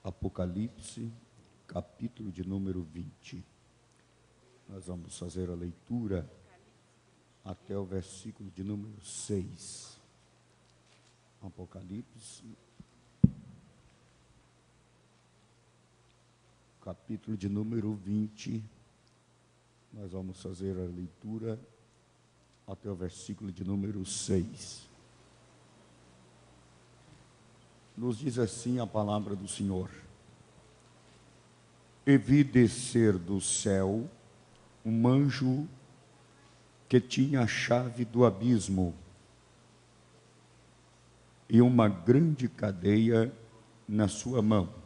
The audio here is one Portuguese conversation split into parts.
Apocalipse, capítulo de número 20. Nós vamos fazer a leitura até o versículo de número 6. Apocalipse, capítulo de número 20. Nós vamos fazer a leitura até o versículo de número 6. Nos diz assim a palavra do Senhor: E vi descer do céu um anjo que tinha a chave do abismo e uma grande cadeia na sua mão.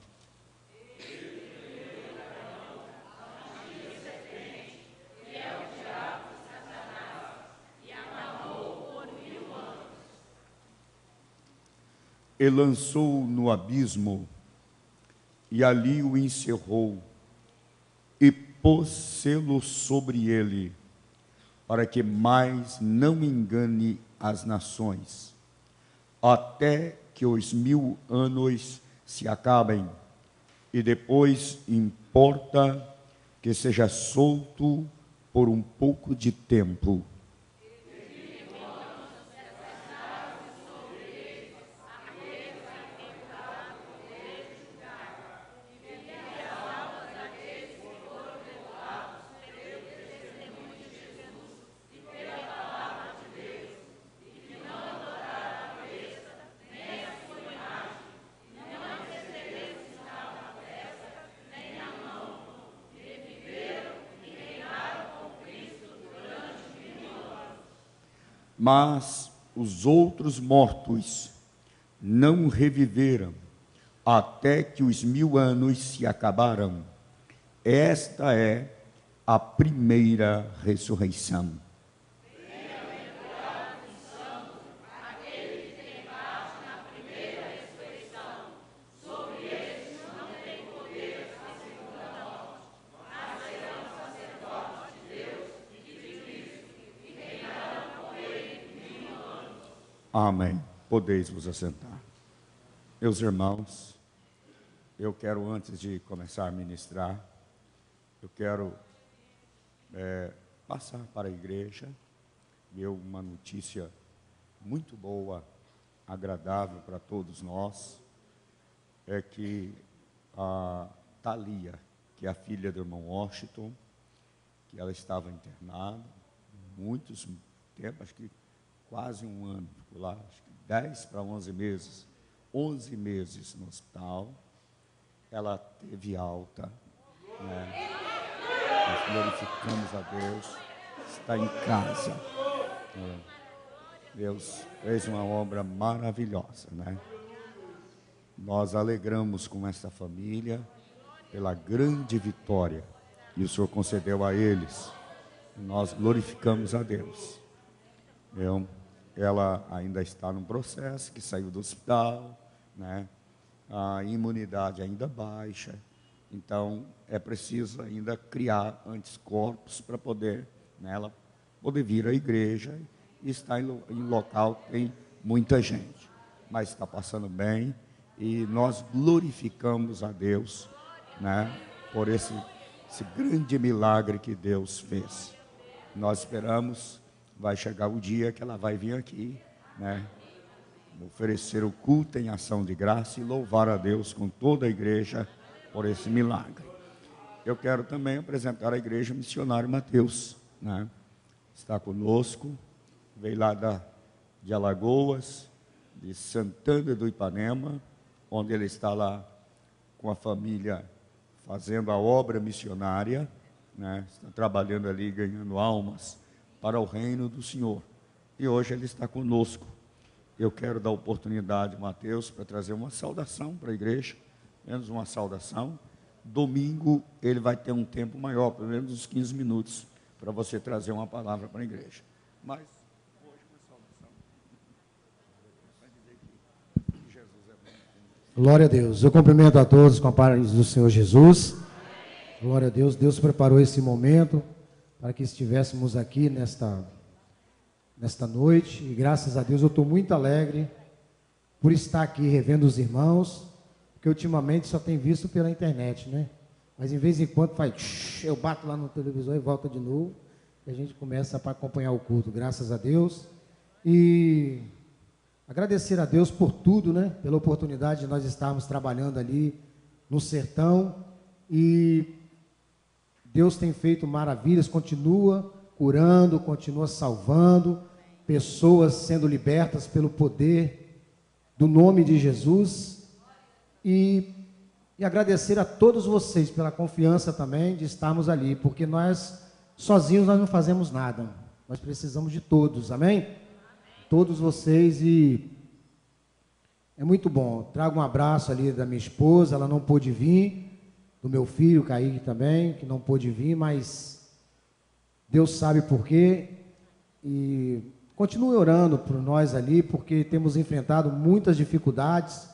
E lançou-o no abismo, e ali o encerrou, e pôs selo sobre ele, para que mais não engane as nações, até que os 1000 anos se acabem, e depois importa que seja solto por um pouco de tempo. Mas os outros mortos não reviveram, até que os 1000 anos se acabaram. Esta é a primeira ressurreição. Amém. Podeis vos assentar. Meus irmãos, eu quero, antes de começar a ministrar, eu quero passar para a igreja, ver uma notícia muito boa, agradável para todos nós, é que a Thalia, que é a filha do irmão Washington, que ela estava internada, muitos tempos, acho que quase um ano, ficou lá, acho que 10 para 11 meses, 11 meses no hospital. Ela teve alta, né? Nós glorificamos a Deus, está em casa. Deus fez uma obra maravilhosa, né? Nós alegramos com essa família pela grande vitória que o Senhor concedeu a eles. Nós glorificamos a Deus. Ela ainda está num processo, que saiu do hospital, né? A imunidade ainda baixa, então é preciso ainda criar anticorpos para poder, né, ela poder vir à igreja e estar em local que tem muita gente, mas está passando bem e nós glorificamos a Deus, né, por esse grande milagre que Deus fez. Nós esperamos, vai chegar o dia que ela vai vir aqui, né, oferecer o culto em ação de graça e louvar a Deus com toda a igreja por esse milagre. Eu quero também apresentar a igreja Missionário Mateus, né? Está conosco, veio lá de Alagoas, de Santana do Ipanema, onde ele está lá com a família fazendo a obra missionária, né? Está trabalhando ali, ganhando almas para o reino do Senhor. E hoje ele está conosco. Eu quero dar oportunidade, Mateus, para trazer uma saudação para a igreja, menos uma saudação. Domingo ele vai ter um tempo maior, pelo menos uns 15 minutos, para você trazer uma palavra para a igreja. Mas hoje uma saudação. Vai dizer que Jesus é bom. Glória a Deus. Eu cumprimento a todos com a paz do Senhor Jesus. Glória a Deus. Deus preparou esse momento para que estivéssemos aqui nesta noite, e graças a Deus eu estou muito alegre por estar aqui revendo os irmãos, porque porque ultimamente só tem visto pela internet, né? Mas em vez em quando faz, eu bato lá no televisor e volta de novo, e a gente começa para acompanhar o culto, graças a Deus. E agradecer a Deus por tudo, né? Pela oportunidade de nós estarmos trabalhando ali no sertão. E Deus tem feito maravilhas, continua curando, continua salvando, pessoas sendo libertas pelo poder do nome de Jesus. E agradecer a todos vocês pela confiança também de estarmos ali, porque sozinhos nós não fazemos nada, nós precisamos de todos, amém? Todos vocês, e é muito bom. Trago um abraço ali da minha esposa, ela não pôde vir, do meu filho Kaique também, que não pôde vir, mas Deus sabe por quê. E continue orando por nós ali, porque temos enfrentado muitas dificuldades,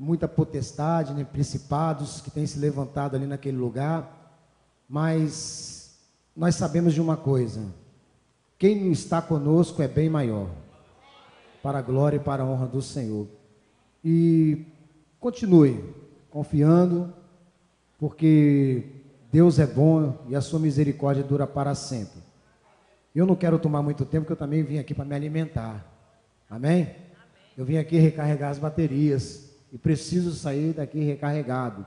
muita potestade, né, principados que têm se levantado ali naquele lugar, mas nós sabemos de uma coisa: quem está conosco é bem maior, para a glória e para a honra do Senhor. E continue confiando, porque Deus é bom e a sua misericórdia dura para sempre. Eu não quero tomar muito tempo, porque eu também vim aqui para me alimentar, amém? Eu vim aqui recarregar as baterias, e preciso sair daqui recarregado,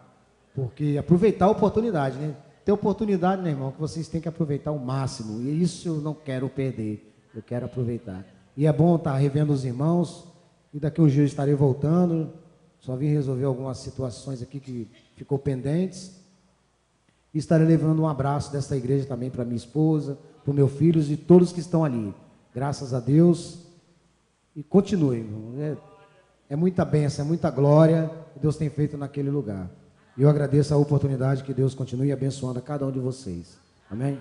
porque aproveitar a oportunidade, né? Ter oportunidade, meu irmão, que vocês têm que aproveitar ao máximo, e isso eu não quero perder, eu quero aproveitar. E é bom estar revendo os irmãos, e daqui uns dias eu estarei voltando, só vim resolver algumas situações aqui que ficou pendentes, e estarei levando um abraço desta igreja também para minha esposa, para os meus filhos e todos que estão ali, graças a Deus. E continue, irmão, é muita bênção, é muita glória que Deus tem feito naquele lugar. E eu agradeço a oportunidade, que Deus continue abençoando a cada um de vocês. Amém?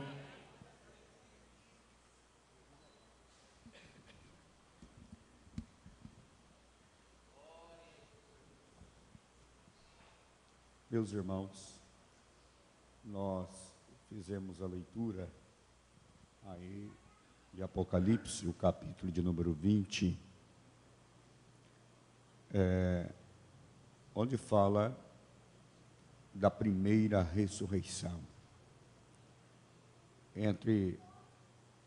Meus irmãos, nós fizemos a leitura aí de Apocalipse, o capítulo de número 20, onde fala da primeira ressurreição. Entre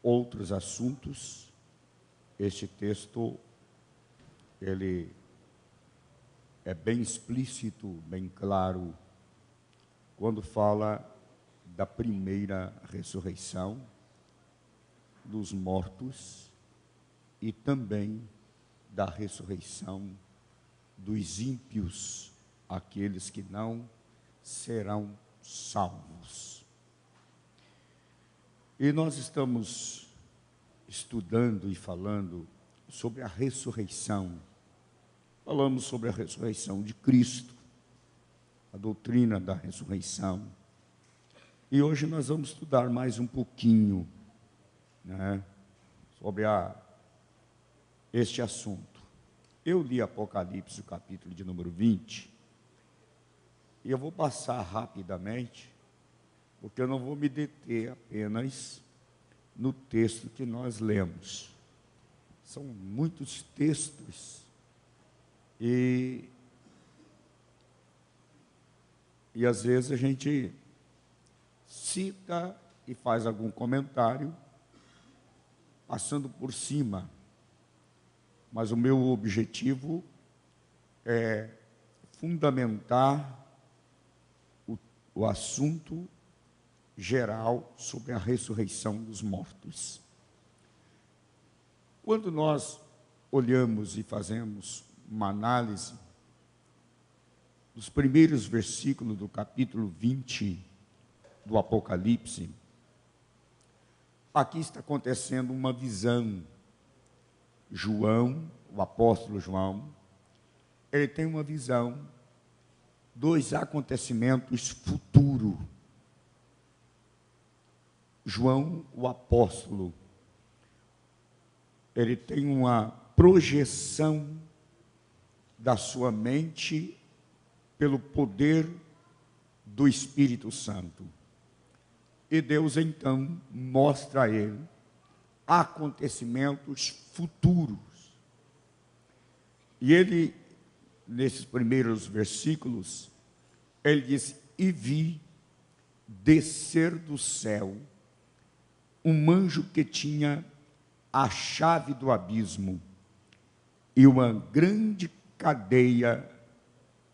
outros assuntos, este texto, ele é bem explícito, bem claro, quando fala da primeira ressurreição dos mortos e também da ressurreição dos ímpios, aqueles que não serão salvos. E nós estamos estudando e falando sobre a ressurreição. Falamos sobre a ressurreição de Cristo, a doutrina da ressurreição. E hoje nós vamos estudar mais um pouquinho, né, sobre este assunto. Eu li Apocalipse, o capítulo de número 20, e eu vou passar rapidamente, porque eu não vou me deter apenas no texto que nós lemos. São muitos textos, e às vezes a gente cita e faz algum comentário, passando por cima. Mas o meu objetivo é fundamentar o assunto geral sobre a ressurreição dos mortos. Quando nós olhamos e fazemos uma análise dos primeiros versículos do capítulo 20 do Apocalipse, aqui está acontecendo uma visão. João, o apóstolo João, ele tem uma visão dos acontecimentos futuros. João, o apóstolo, ele tem uma projeção da sua mente pelo poder do Espírito Santo. E Deus então mostra a ele acontecimentos futuros. E ele nesses primeiros versículos, ele diz: e vi descer do céu um anjo que tinha a chave do abismo e uma grande cadeia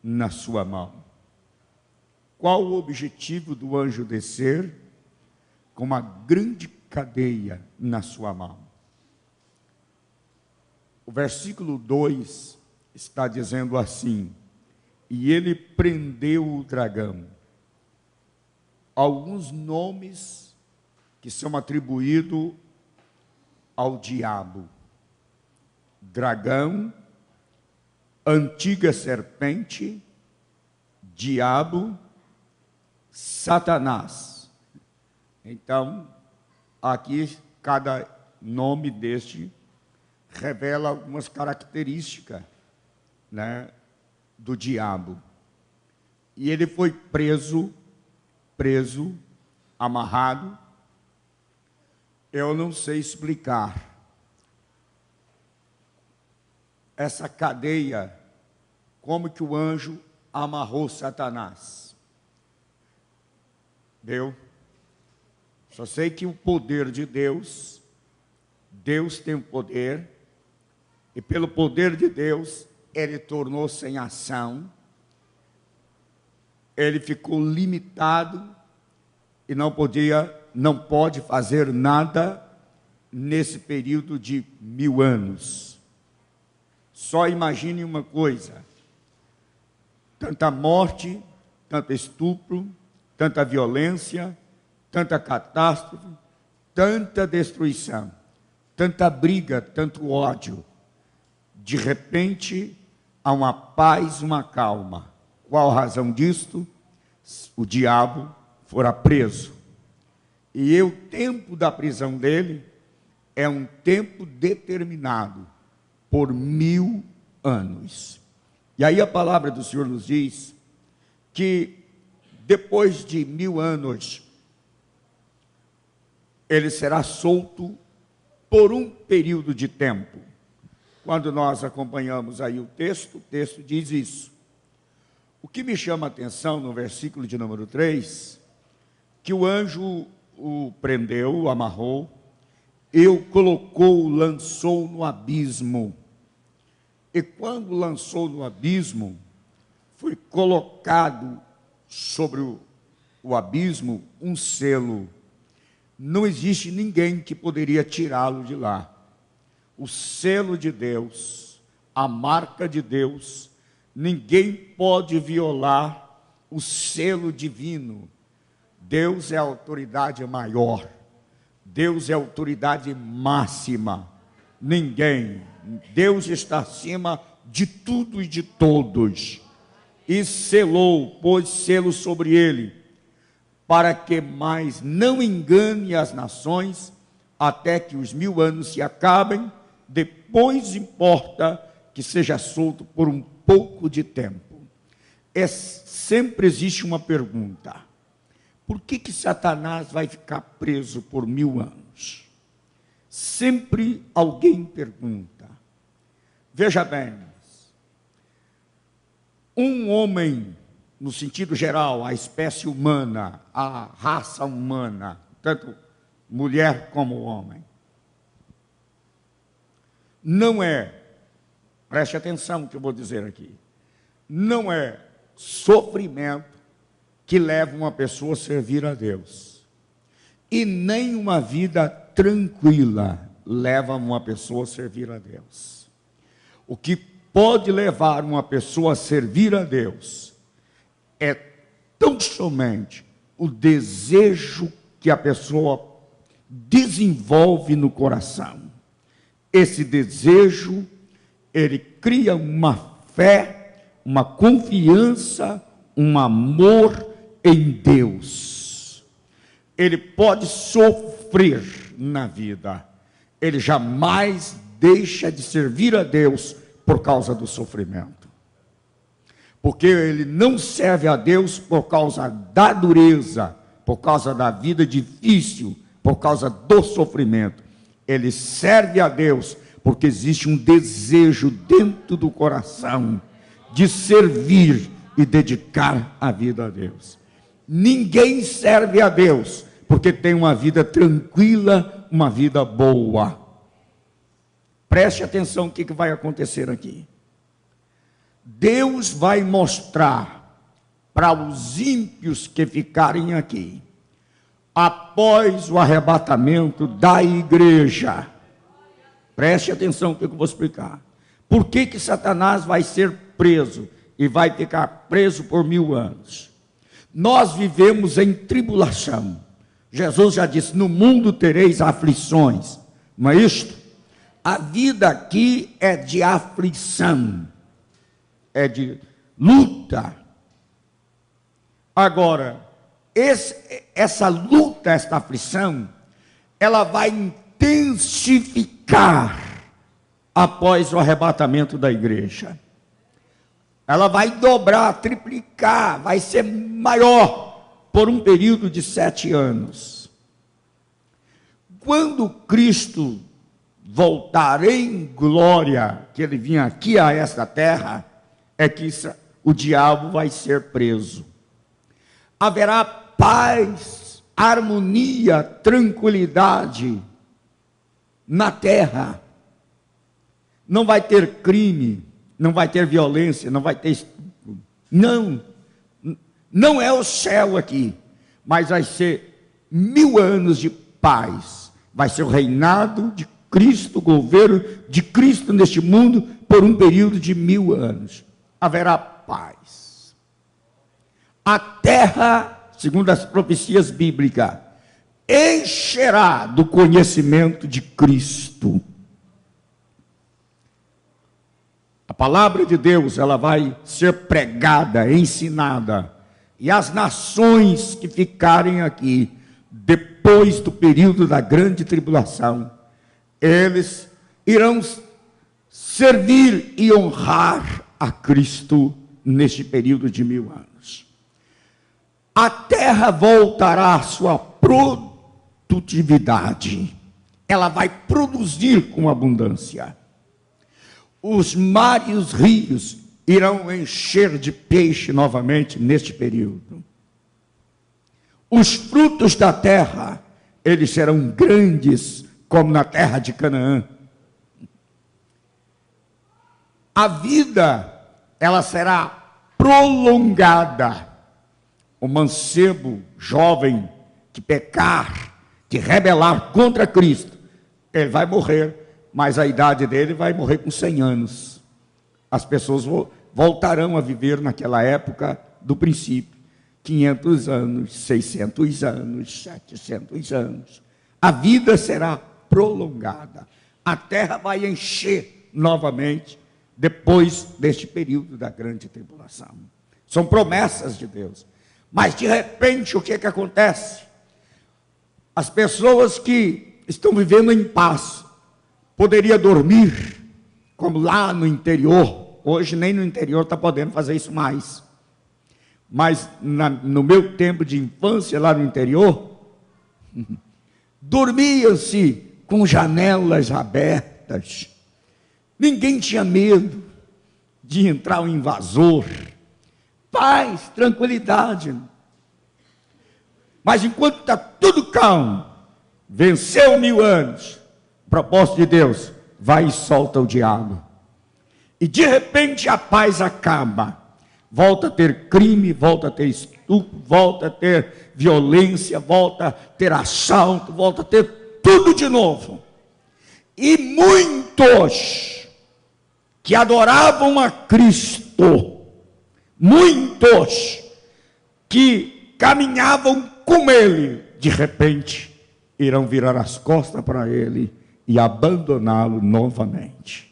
na sua mão. Qual o objetivo do anjo descer com uma grande cadeia na sua mão? O versículo 2 está dizendo assim: e ele prendeu o dragão. Alguns nomes que são atribuídos ao diabo: dragão, antiga serpente, diabo, Satanás. Então, aqui cada nome deste revela algumas características, né, do diabo. E ele foi preso, amarrado. Eu não sei explicar essa cadeia, como que o anjo amarrou Satanás. Viu? Só sei que o poder de Deus, Deus tem o poder, e pelo poder de Deus, ele tornou-se em ação, ele ficou limitado e não pode fazer nada nesse período de 1000 anos. Só imagine uma coisa: tanta morte, tanto estupro, tanta violência, tanta catástrofe, tanta destruição, tanta briga, tanto ódio. De repente, há uma paz, uma calma. Qual a razão disto? O diabo fora preso. E o tempo da prisão dele é um tempo determinado por 1000 anos. E aí a palavra do Senhor nos diz que depois de 1000 anos, ele será solto por um período de tempo. Quando nós acompanhamos aí o texto diz isso. O que me chama a atenção no versículo de número 3, que o anjo o prendeu, o amarrou, e o colocou, o lançou no abismo. E quando lançou no abismo, foi colocado sobre o abismo um selo. Não existe ninguém que poderia tirá-lo de lá. O selo de Deus, a marca de Deus, ninguém pode violar o selo divino. Deus é a autoridade maior, Deus é a autoridade máxima. Ninguém, Deus está acima de tudo e de todos. E selou, pôs selo sobre ele, para que mais não engane as nações, até que os 1000 anos se acabem. Depois importa que seja solto por um pouco de tempo. Sempre existe uma pergunta: por que Satanás vai ficar preso por 1000 anos? Sempre alguém pergunta. Veja bem, um homem, no sentido geral, a espécie humana, a raça humana, tanto mulher como homem, não é, preste atenção no que eu vou dizer aqui, não é sofrimento que leva uma pessoa a servir a Deus, e nem uma vida tranquila leva uma pessoa a servir a Deus. O que pode levar uma pessoa a servir a Deus é tão somente o desejo que a pessoa desenvolve no coração. Esse desejo, ele cria uma fé, uma confiança, um amor em Deus. Ele pode sofrer na vida, ele jamais deixa de servir a Deus por causa do sofrimento. Porque ele não serve a Deus por causa da dureza, por causa da vida difícil, por causa do sofrimento. Ele serve a Deus porque existe um desejo dentro do coração de servir e dedicar a vida a Deus. Ninguém serve a Deus porque tem uma vida tranquila, uma vida boa. Preste atenção no que vai acontecer aqui. Deus vai mostrar para os ímpios que ficarem aqui, após o arrebatamento da igreja. Preste atenção no que eu vou explicar. Por que Satanás vai ser preso e vai ficar preso por 1000 anos? Nós vivemos em tribulação. Jesus já disse: no mundo tereis aflições. Não é isto? A vida aqui é de aflição, é de luta. Agora, essa luta, esta aflição, ela vai intensificar após o arrebatamento da igreja. Ela vai dobrar, triplicar, vai ser maior por um período de 7 anos. Quando Cristo voltar em glória, que ele vinha aqui a esta terra, é que o diabo vai ser preso. Haverá paz, harmonia, tranquilidade na terra. Não vai ter crime, não vai ter violência, não vai ter estupro. Não é o céu aqui, mas vai ser 1000 anos de paz. Vai ser o reinado de Cristo, o governo de Cristo neste mundo por um período de 1000 anos. Haverá paz. A terra, segundo as profecias bíblicas, encherá do conhecimento de Cristo. A palavra de Deus, ela vai ser pregada, ensinada, e as nações que ficarem aqui depois do período da grande tribulação, eles irão servir e honrar a Cristo neste período de 1000 anos. A terra voltará à sua produtividade. Ela vai produzir com abundância. Os mares e os rios irão encher de peixe novamente neste período. Os frutos da terra, eles serão grandes como na terra de Canaã. A vida, ela será prolongada. O mancebo jovem que pecar, que rebelar contra Cristo, ele vai morrer, mas a idade dele vai morrer com 100 anos. As pessoas voltarão a viver naquela época do princípio, 500 anos, 600 anos, 700 anos. A vida será prolongada. A terra vai encher novamente depois deste período da grande tribulação. São promessas de Deus. Mas de repente o que acontece? As pessoas que estão vivendo em paz poderiam dormir como lá no interior. Hoje nem no interior está podendo fazer isso mais. Mas no meu tempo de infância lá no interior, dormia-se com janelas abertas. Ninguém tinha medo de entrar um invasor. Paz, tranquilidade. Mas enquanto está tudo calmo, venceu 1000 anos, o propósito de Deus, vai e solta o diabo. E de repente a paz acaba. Volta a ter crime, volta a ter estupro, volta a ter violência, volta a ter assalto, volta a ter tudo de novo. E muitos que adoravam a Cristo, muitos que caminhavam com Ele, de repente, irão virar as costas para Ele e abandoná-lo novamente.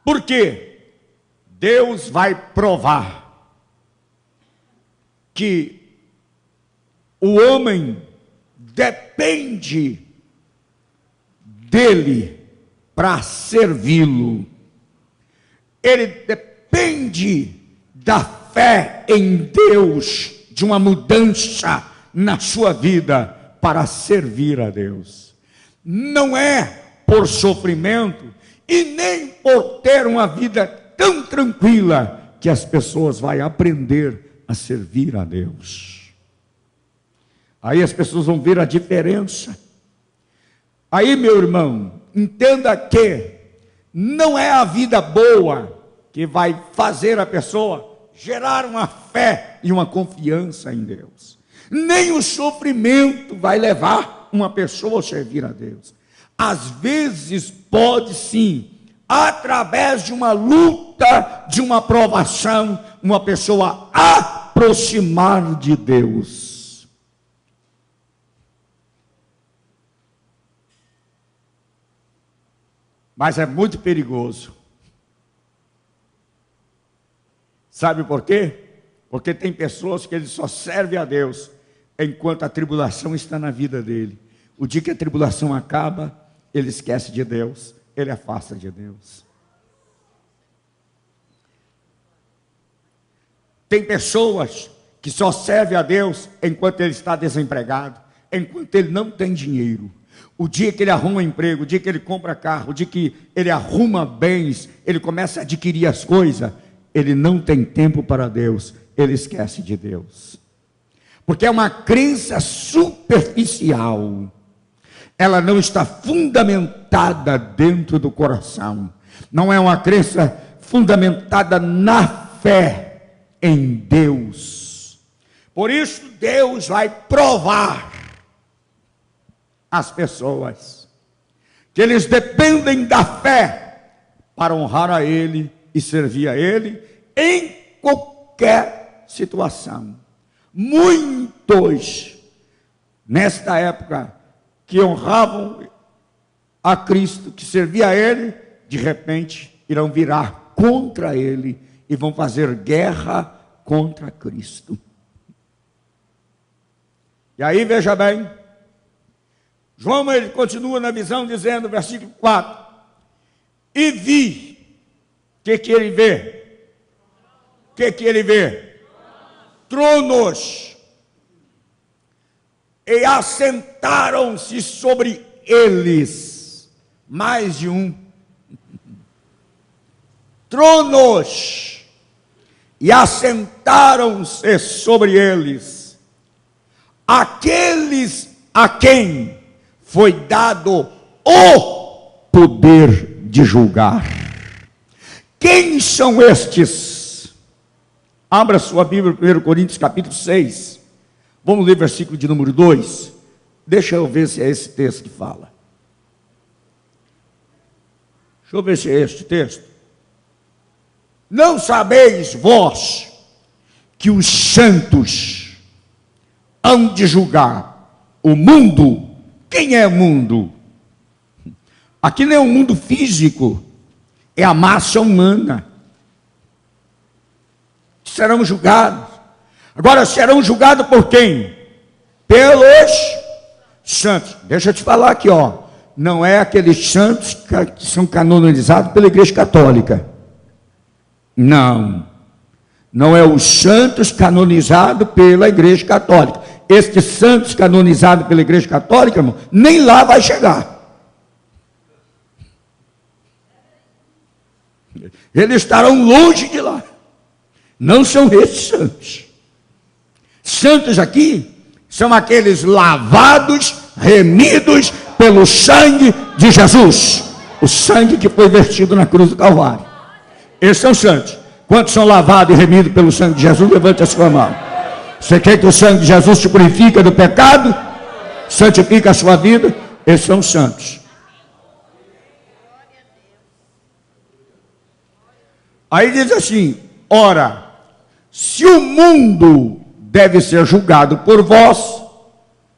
Por quê? Deus vai provar que o homem depende dele para servi-lo. Ele depende da fé em Deus, de uma mudança na sua vida para servir a Deus. Não é por sofrimento e nem por ter uma vida tão tranquila que as pessoas vão aprender a servir a Deus. Aí as pessoas vão ver a diferença. Aí, meu irmão, entenda que não é a vida boa que vai fazer a pessoa gerar uma fé e uma confiança em Deus. Nem o sofrimento vai levar uma pessoa a servir a Deus. Às vezes pode sim, através de uma luta, de uma provação, uma pessoa aproximar de Deus. Mas é muito perigoso. Sabe por quê? Porque tem pessoas que ele só serve a Deus enquanto a tribulação está na vida dele. O dia que a tribulação acaba, ele esquece de Deus, ele afasta de Deus. Tem pessoas que só servem a Deus enquanto ele está desempregado, enquanto ele não tem dinheiro. O dia que ele arruma emprego, o dia que ele compra carro, o dia que ele arruma bens, ele começa a adquirir as coisas, ele não tem tempo para Deus, ele esquece de Deus. Porque é uma crença superficial. Ela não está fundamentada dentro do coração. Não é uma crença fundamentada na fé em Deus. Por isso Deus vai provar as pessoas que eles dependem da fé para honrar a Ele e servir a Ele em qualquer situação. Muitos, nesta época, que honravam a Cristo, que servia a Ele, de repente irão virar contra Ele e vão fazer guerra contra Cristo. E aí, veja bem, João, ele continua na visão dizendo, versículo 4, e vi, o que ele vê? O que ele vê? Tronos, e assentaram-se sobre eles, mais de um, tronos, e assentaram-se sobre eles, aqueles a quem foi dado o poder de julgar. Quem são estes? Abra sua Bíblia, 1 Coríntios capítulo 6. Vamos ler versículo de número 2. Deixa eu ver se é esse texto que fala. Deixa eu ver se é este texto. Não sabeis vós que os santos hão de julgar o mundo? Quem é o mundo? Aqui não é um mundo físico, é a massa humana. Serão julgados. Agora serão julgados por quem? Pelos santos. Deixa eu te falar aqui, ó. Não é aqueles santos que são canonizados pela Igreja Católica. Não. Não é os santos canonizados pela Igreja Católica. Estes santos canonizados pela Igreja Católica, irmão, nem lá vai chegar. Eles estarão longe de lá. Não são esses santos. Santos aqui são aqueles lavados, remidos pelo sangue de Jesus. O sangue que foi vertido na cruz do Calvário. Esses são santos. Quantos são lavados e remidos pelo sangue de Jesus? Levante a sua mão. Você quer que o sangue de Jesus te purifique do pecado? Santifica a sua vida? Esses são santos. Aí diz assim, ora, se o mundo deve ser julgado por vós,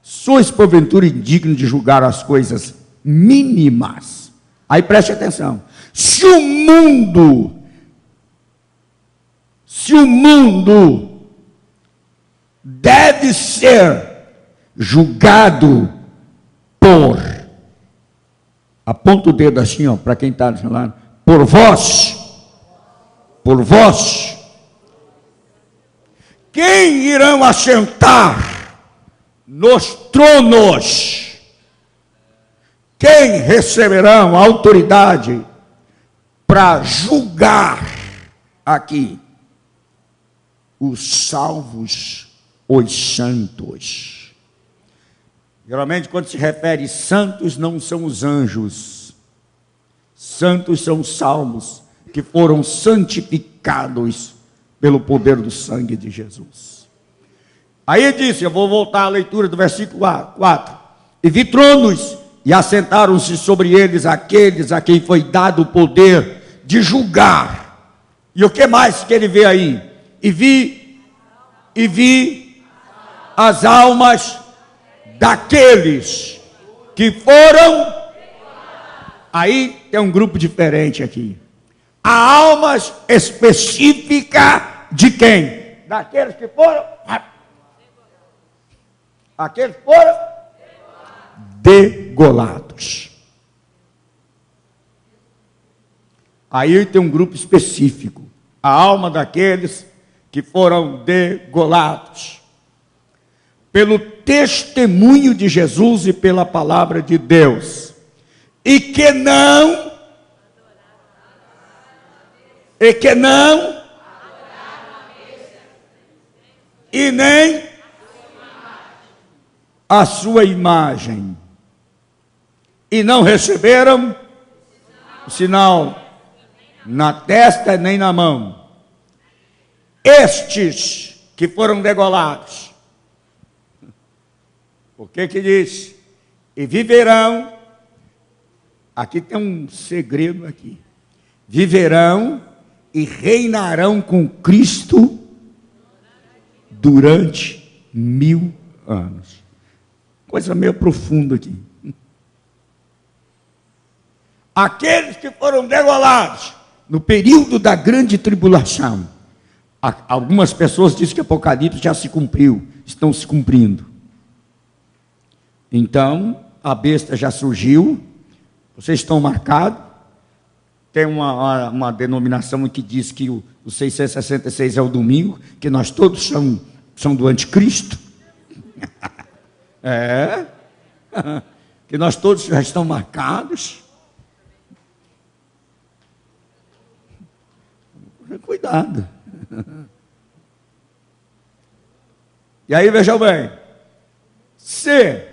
sois porventura indignos de julgar as coisas mínimas. Aí preste atenção. Se o mundo deve ser julgado por, aponta o dedo assim, ó, para quem está falando, por vós, quem irão assentar nos tronos? Quem receberão a autoridade para julgar aqui os salvos, os santos. Geralmente, quando se refere santos, não são os anjos. Santos são os salvos que foram santificados pelo poder do sangue de Jesus. Aí disse, eu vou voltar à leitura do versículo 4. E vi tronos, e assentaram-se sobre eles aqueles a quem foi dado o poder de julgar. E o que mais que ele vê aí? E vi as almas daqueles que foram. Aí tem um grupo diferente aqui. A almas específica de quem? Daqueles que foram. Aqueles que foram degolados. Aí tem um grupo específico. A alma daqueles que foram degolados pelo testemunho de Jesus e pela palavra de Deus, e que não e nem a sua imagem, e não receberam o sinal na testa nem na mão. Estes que foram degolados, o que diz? E viverão, aqui tem um segredo aqui, viverão e reinarão com Cristo durante 1000 anos. Coisa meio profunda aqui. Aqueles que foram degolados no período da grande tribulação. Algumas pessoas dizem que Apocalipse já se cumpriu, estão se cumprindo. Então, a besta já surgiu, vocês estão marcados. Tem uma denominação que diz que o 666 é o domingo, que nós todos são do anticristo. Que nós todos já estamos marcados. Cuidado. E aí, veja bem, se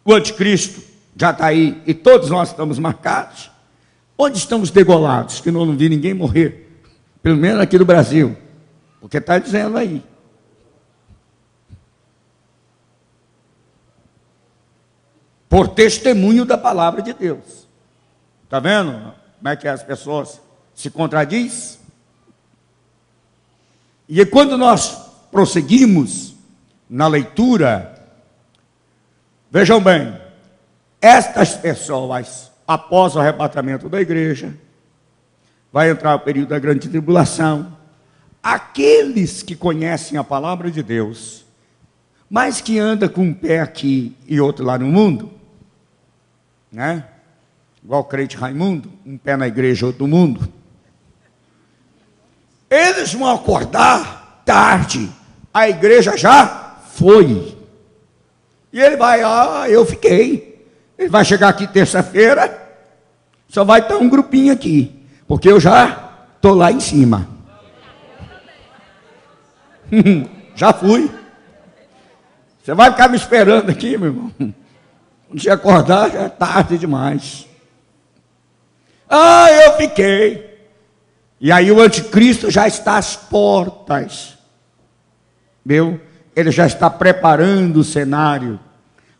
o anticristo já está aí e todos nós estamos marcados, onde estão os degolados? Que eu não vi ninguém morrer, pelo menos aqui no Brasil, porque está dizendo aí. Por testemunho da palavra de Deus. Está vendo como é que as pessoas se contradizem? E quando nós prosseguimos na leitura, vejam bem, estas pessoas, após o arrebatamento da igreja, vai entrar o período da grande tribulação, aqueles que conhecem a palavra de Deus, mas que andam com um pé aqui e outro lá no mundo, né? Igual o crente Raimundo, um pé na igreja e outro no mundo, eles vão acordar tarde, a igreja já foi, e ele vai, eu fiquei, ele vai chegar aqui terça-feira, só vai estar um grupinho aqui, porque eu já estou lá em cima, já fui, você vai ficar me esperando aqui, meu irmão, quando você acordar já é tarde demais, eu fiquei. E aí o anticristo já está às portas, ele já está preparando o cenário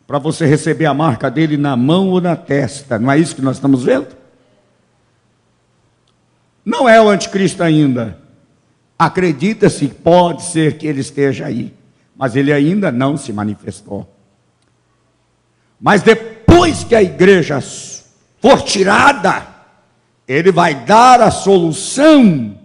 para você receber a marca dele na mão ou na testa. Não é isso que nós estamos vendo? Não é o anticristo ainda. Acredita-se, pode ser que ele esteja aí, mas ele ainda não se manifestou. Mas depois que a igreja for tirada, ele vai dar a solução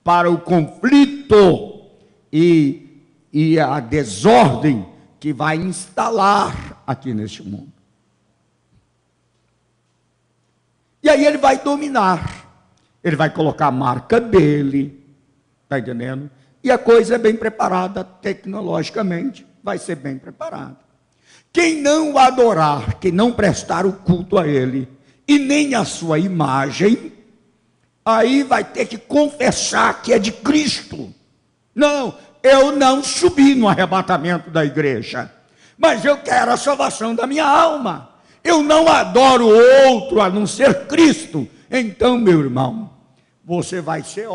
para o conflito e a desordem que vai instalar aqui neste mundo. E aí ele vai dominar, ele vai colocar a marca dele, está entendendo? E a coisa é bem preparada tecnologicamente, vai ser bem preparada. Quem não o adorar, quem não prestar o culto a ele, e nem a sua imagem, aí vai ter que confessar que é de Cristo. Não, eu não subi no arrebatamento da igreja, mas eu quero a salvação da minha alma. Eu não adoro outro a não ser Cristo. Então, meu irmão, você vai ser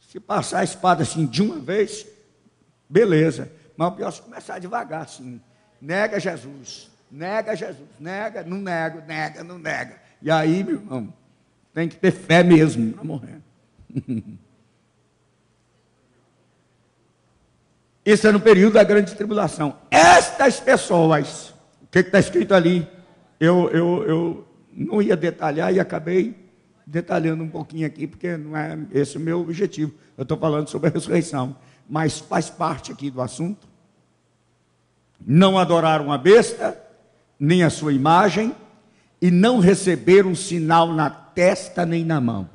se passar a espada assim de uma vez, beleza. Mas o pior é se começar devagar assim. Nega Jesus, nega, não nego, nega, não nega. E aí, meu irmão, tem que ter fé mesmo para morrer. Isso é no período da grande tribulação. Estas pessoas, o que está escrito ali? Eu não ia detalhar e acabei detalhando um pouquinho aqui, porque não é esse o meu objetivo. Eu estou falando sobre a ressurreição, mas faz parte aqui do assunto. Não adoraram a besta, nem a sua imagem, e não receberam sinal na testa nem na mão.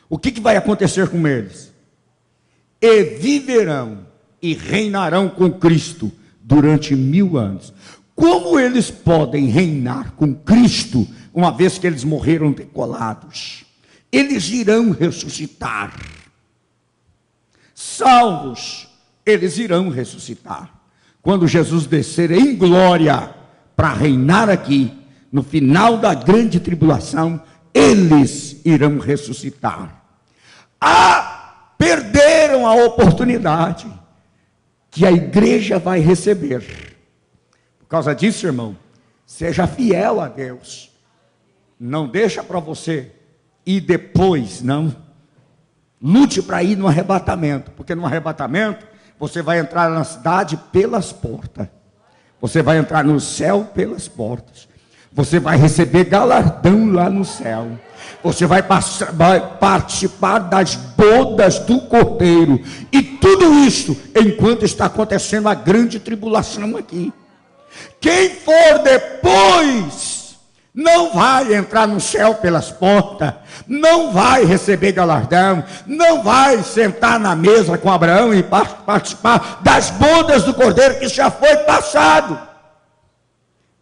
O que vai acontecer com eles? E viverão e reinarão com Cristo durante 1000 anos. Como eles podem reinar com Cristo, uma vez que eles morreram decolados? Eles irão ressuscitar. Salvos, eles irão ressuscitar. Quando Jesus descer em glória para reinar aqui, no final da grande tribulação, eles irão ressuscitar. Perderam a oportunidade que a igreja vai receber. Por causa disso, irmão, seja fiel a Deus. Não deixa para você ir depois, não. Lute para ir no arrebatamento, porque no arrebatamento você vai entrar na cidade pelas portas. Você vai entrar no céu pelas portas. Você vai receber galardão lá no céu. Você vai participar das bodas do Cordeiro. E tudo isso enquanto está acontecendo a grande tribulação aqui. Quem for depois não vai entrar no céu pelas portas, não vai receber galardão, não vai sentar na mesa com Abraão e participar das bodas do Cordeiro que já foi passado.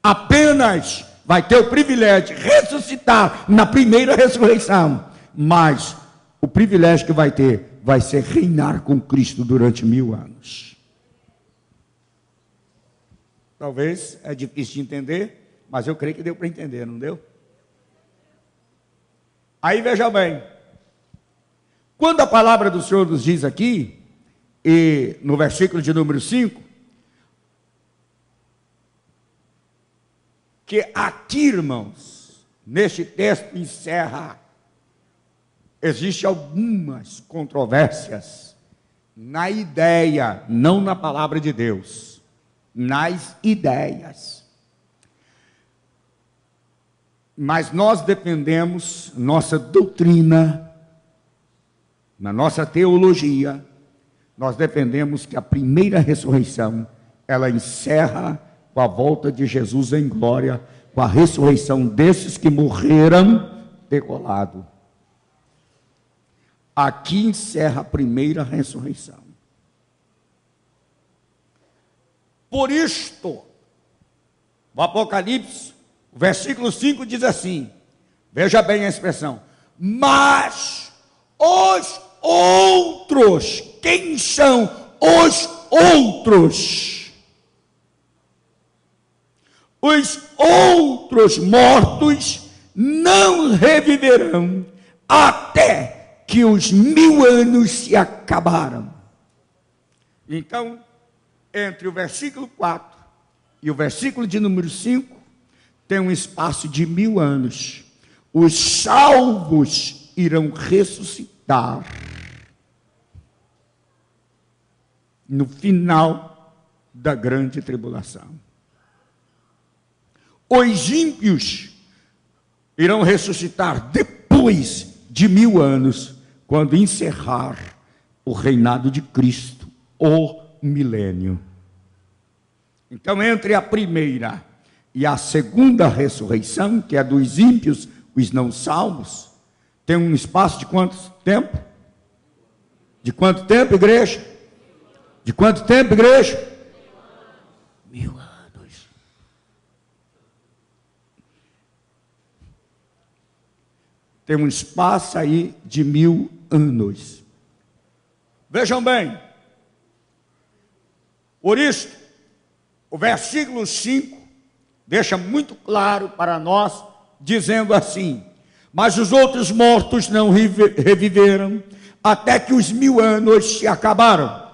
Apenas vai ter o privilégio de ressuscitar na primeira ressurreição, mas o privilégio que vai ter vai ser reinar com Cristo durante 1000 anos. Talvez é difícil de entender, mas eu creio que deu para entender, não deu? Aí veja bem, quando a palavra do Senhor nos diz aqui, e no versículo de número 5, que aqui, irmãos, neste texto encerra, existem algumas controvérsias na ideia, não na palavra de Deus, nas ideias. Mas nós defendemos nossa doutrina, na nossa teologia, nós defendemos que a primeira ressurreição, ela encerra com a volta de Jesus em glória, com a ressurreição desses que morreram degolado. Aqui encerra a primeira ressurreição. Por isto, o Apocalipse, o versículo 5 diz assim, veja bem a expressão, mas os outros, quem são os outros? Os outros mortos não reviverão até que os 1000 anos se acabaram. Então, entre o versículo 4 e o versículo de número 5, tem um espaço de 1000 anos. Os salvos irão ressuscitar no final da grande tribulação. Os ímpios irão ressuscitar depois de 1000 anos, quando encerrar o reinado de Cristo, o milênio. Então, entre a primeira e a segunda ressurreição, que é dos ímpios, os não salvos, tem um espaço de quanto tempo? De quanto tempo, igreja? De quanto tempo, igreja? 1000 anos. tem um espaço aí de 1000 anos. Vejam bem, por isso, o versículo 5 deixa muito claro para nós, dizendo assim: mas os outros mortos não reviveram, até que os 1000 anos se acabaram.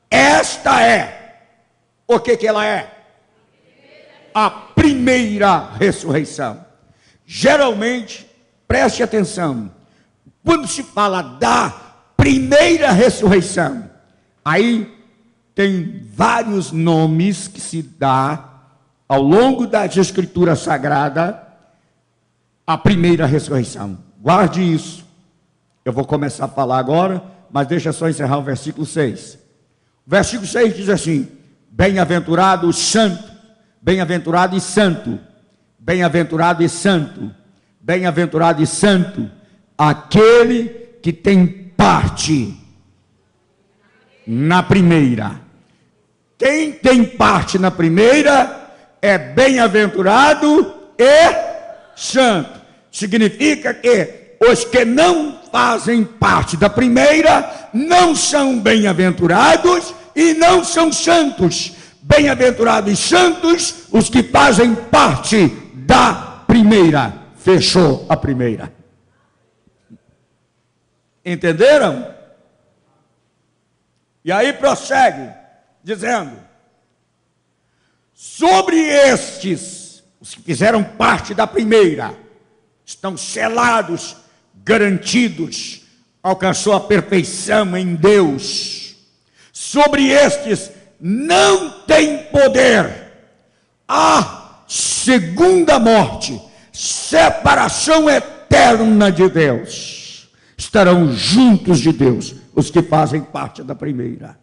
Esta é, o que ela é? A primeira ressurreição. Geralmente, preste atenção, quando se fala da primeira ressurreição, aí tem vários nomes que se dá ao longo das Escrituras Sagradas, a primeira ressurreição. Guarde isso. Eu vou começar a falar agora, mas deixa só encerrar o versículo 6. O versículo 6 diz assim: bem-aventurado o santo, bem-aventurado e santo, bem-aventurado e santo, bem-aventurado e santo, aquele que tem parte na primeira. Quem tem parte na primeira é bem-aventurado e santo. Significa que os que não fazem parte da primeira não são bem-aventurados e não são santos. Bem-aventurados e santos os que fazem parte da primeira. Fechou a primeira. Entenderam? E aí prossegue, dizendo: sobre estes, os que fizeram parte da primeira, estão selados, garantidos, alcançou a perfeição em Deus. Sobre estes não tem poder a segunda morte, separação eterna de Deus. Estarão juntos de Deus os que fazem parte da primeira,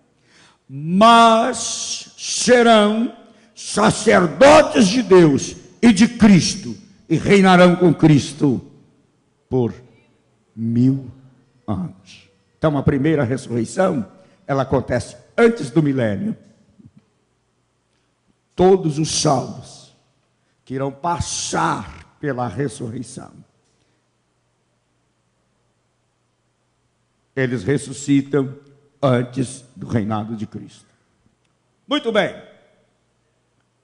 mas serão sacerdotes de Deus e de Cristo, e reinarão com Cristo por 1000 anos. Então a primeira ressurreição, ela acontece antes do milênio. Todos os salvos que irão passar pela ressurreição, eles ressuscitam antes do reinado de Cristo. Muito bem,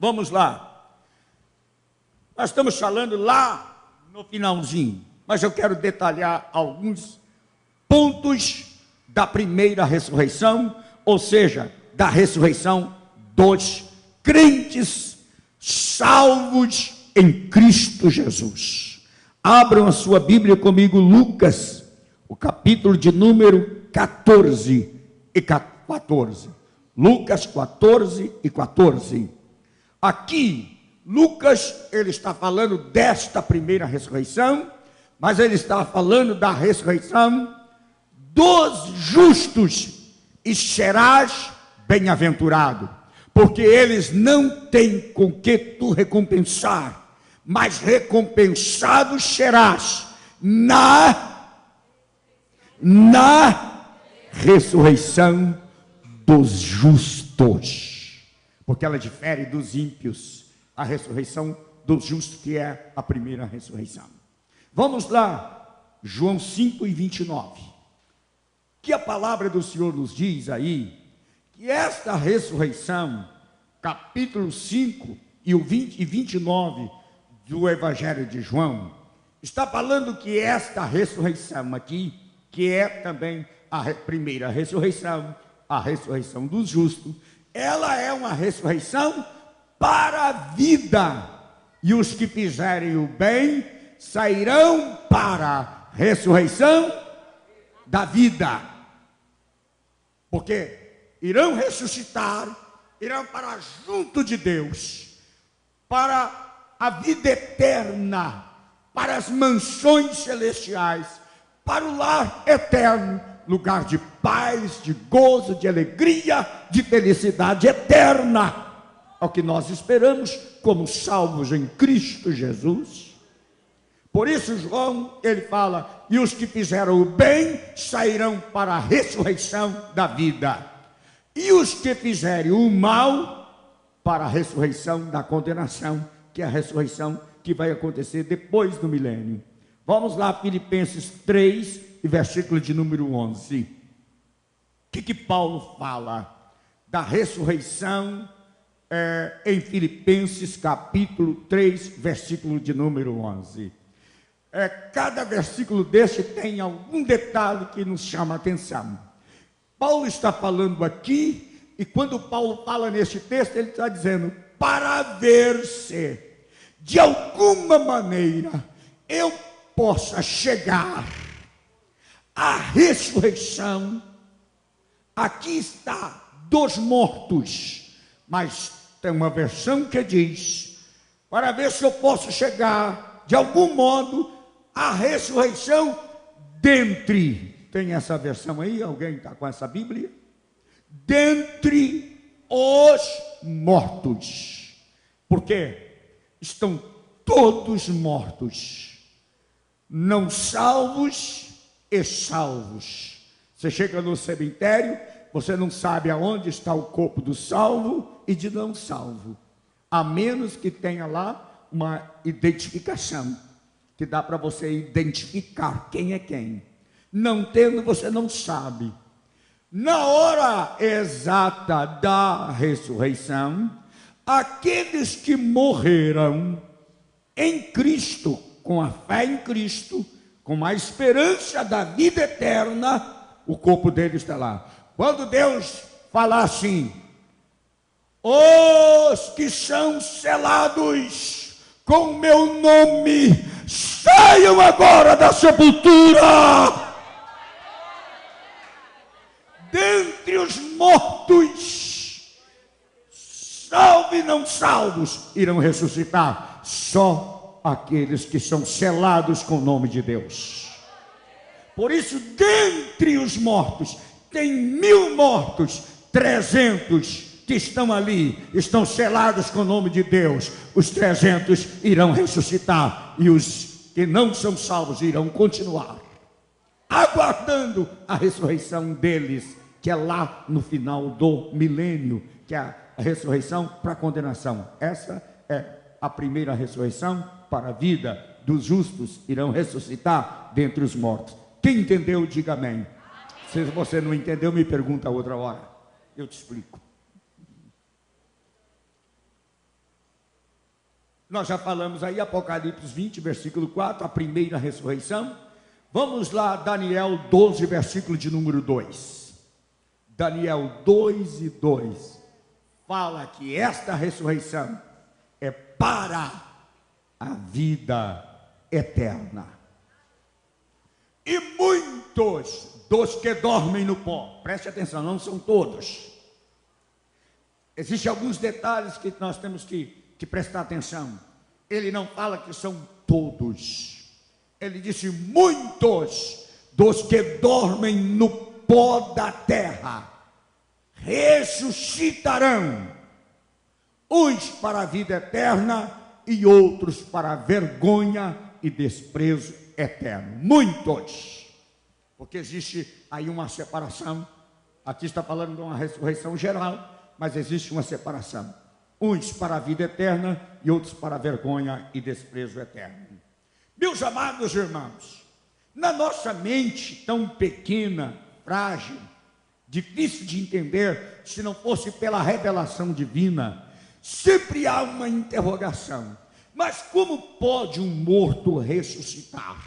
vamos lá. Nós estamos falando lá no finalzinho, mas eu quero detalhar alguns pontos da primeira ressurreição, ou seja, da ressurreição dos crentes salvos em Cristo Jesus. Abram a sua Bíblia comigo, Lucas, o capítulo de número 14 e 14. Lucas 14 e 14. Aqui, Lucas, ele está falando desta primeira ressurreição, mas ele está falando da ressurreição dos justos, e serás bem-aventurado, porque eles não têm com que tu recompensar, mas recompensado serás na ressurreição dos justos, porque ela difere dos ímpios. A ressurreição dos justos, que é a primeira ressurreição. Vamos lá, João 5:29. Que a palavra do Senhor nos diz aí, que esta ressurreição, capítulo 5 e o 20 e 29 do Evangelho de João, está falando que esta ressurreição aqui, que é também a primeira ressurreição, a ressurreição dos justos, ela é uma ressurreição para a vida, e os que fizerem o bem sairão para a ressurreição da vida, porque irão ressuscitar, irão para junto de Deus, para a vida eterna, para as mansões celestiais, para o lar eterno, lugar de paz, de gozo, de alegria, de felicidade eterna, ao que nós esperamos como salvos em Cristo Jesus. Por isso João, ele fala, e os que fizeram o bem sairão para a ressurreição da vida, e os que fizerem o mal para a ressurreição da condenação, que é a ressurreição que vai acontecer depois do milênio. Vamos lá, Filipenses 3, e versículo de número 11. O que Paulo fala da ressurreição em Filipenses capítulo 3, versículo de número 11. Cada versículo desse tem algum detalhe que nos chama a atenção. Paulo está falando aqui, e quando Paulo fala nesse texto, ele está dizendo, para ver se, de alguma maneira, eu possa chegar à ressurreição. Aqui está, dos mortos, mas tem uma versão que diz, para ver se eu posso chegar, de algum modo, à ressurreição dentre, tem essa versão aí, alguém está com essa Bíblia? Dentre os mortos, porque estão todos mortos, não salvos e salvos. Você chega no cemitério, você não sabe aonde está o corpo do salvo e de não salvo, a menos que tenha lá uma identificação, que dá para você identificar quem é quem. Não tendo, você não sabe. Na hora exata da ressurreição, aqueles que morreram em Cristo, com a fé em Cristo, com a esperança da vida eterna, o corpo deles está lá. Quando Deus falar assim, os que são selados com o meu nome, saiam agora da sepultura. Dentre os mortos, salvos e não salvos, irão ressuscitar. Só aqueles que são selados com o nome de Deus. Por isso, dentre os mortos, tem 1000 mortos, 300 que estão ali, estão selados com o nome de Deus. Os 300 irão ressuscitar, e os que não são salvos irão continuar aguardando a ressurreição deles, que é lá no final do milênio, que é a ressurreição para a condenação. Essa é a primeira ressurreição para a vida. Dos justos irão ressuscitar dentre os mortos. Quem entendeu, diga amém. Se você não entendeu, me pergunta outra hora, eu te explico. Nós já falamos aí, Apocalipse 20, versículo 4, a primeira ressurreição. Vamos lá, Daniel 12, versículo de número 2. Daniel 2 e 2 fala que esta ressurreição é para a vida eterna. E muitos dos que dormem no pó, preste atenção, não são todos. Existem alguns detalhes que nós temos que prestar atenção. Ele não fala que são todos. Ele disse muitos dos que dormem no pó da terra ressuscitarão, uns para a vida eterna e outros para a vergonha e desprezo eterno. Muitos, porque existe aí uma separação. Aqui está falando de uma ressurreição geral, mas existe uma separação. Uns para a vida eterna e outros para a vergonha e desprezo eterno. Meus amados irmãos, na nossa mente tão pequena, frágil, difícil de entender, se não fosse pela revelação divina, sempre há uma interrogação. Mas como pode um morto ressuscitar?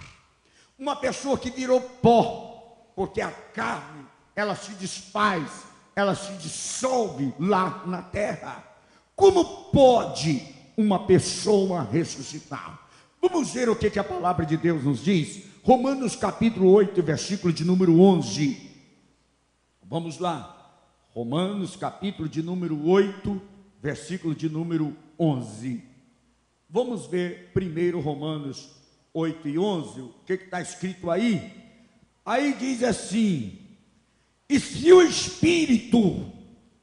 Uma pessoa que virou pó, porque a carne, ela se desfaz, ela se dissolve lá na terra. Como pode uma pessoa ressuscitar? Vamos ver o que a palavra de Deus nos diz. Romanos capítulo 8, versículo de número 11. Vamos lá. Romanos capítulo de número 8, versículo de número 11. Vamos ver primeiro Romanos 8 e 11. O que está escrito aí? Aí diz assim: e se o Espírito,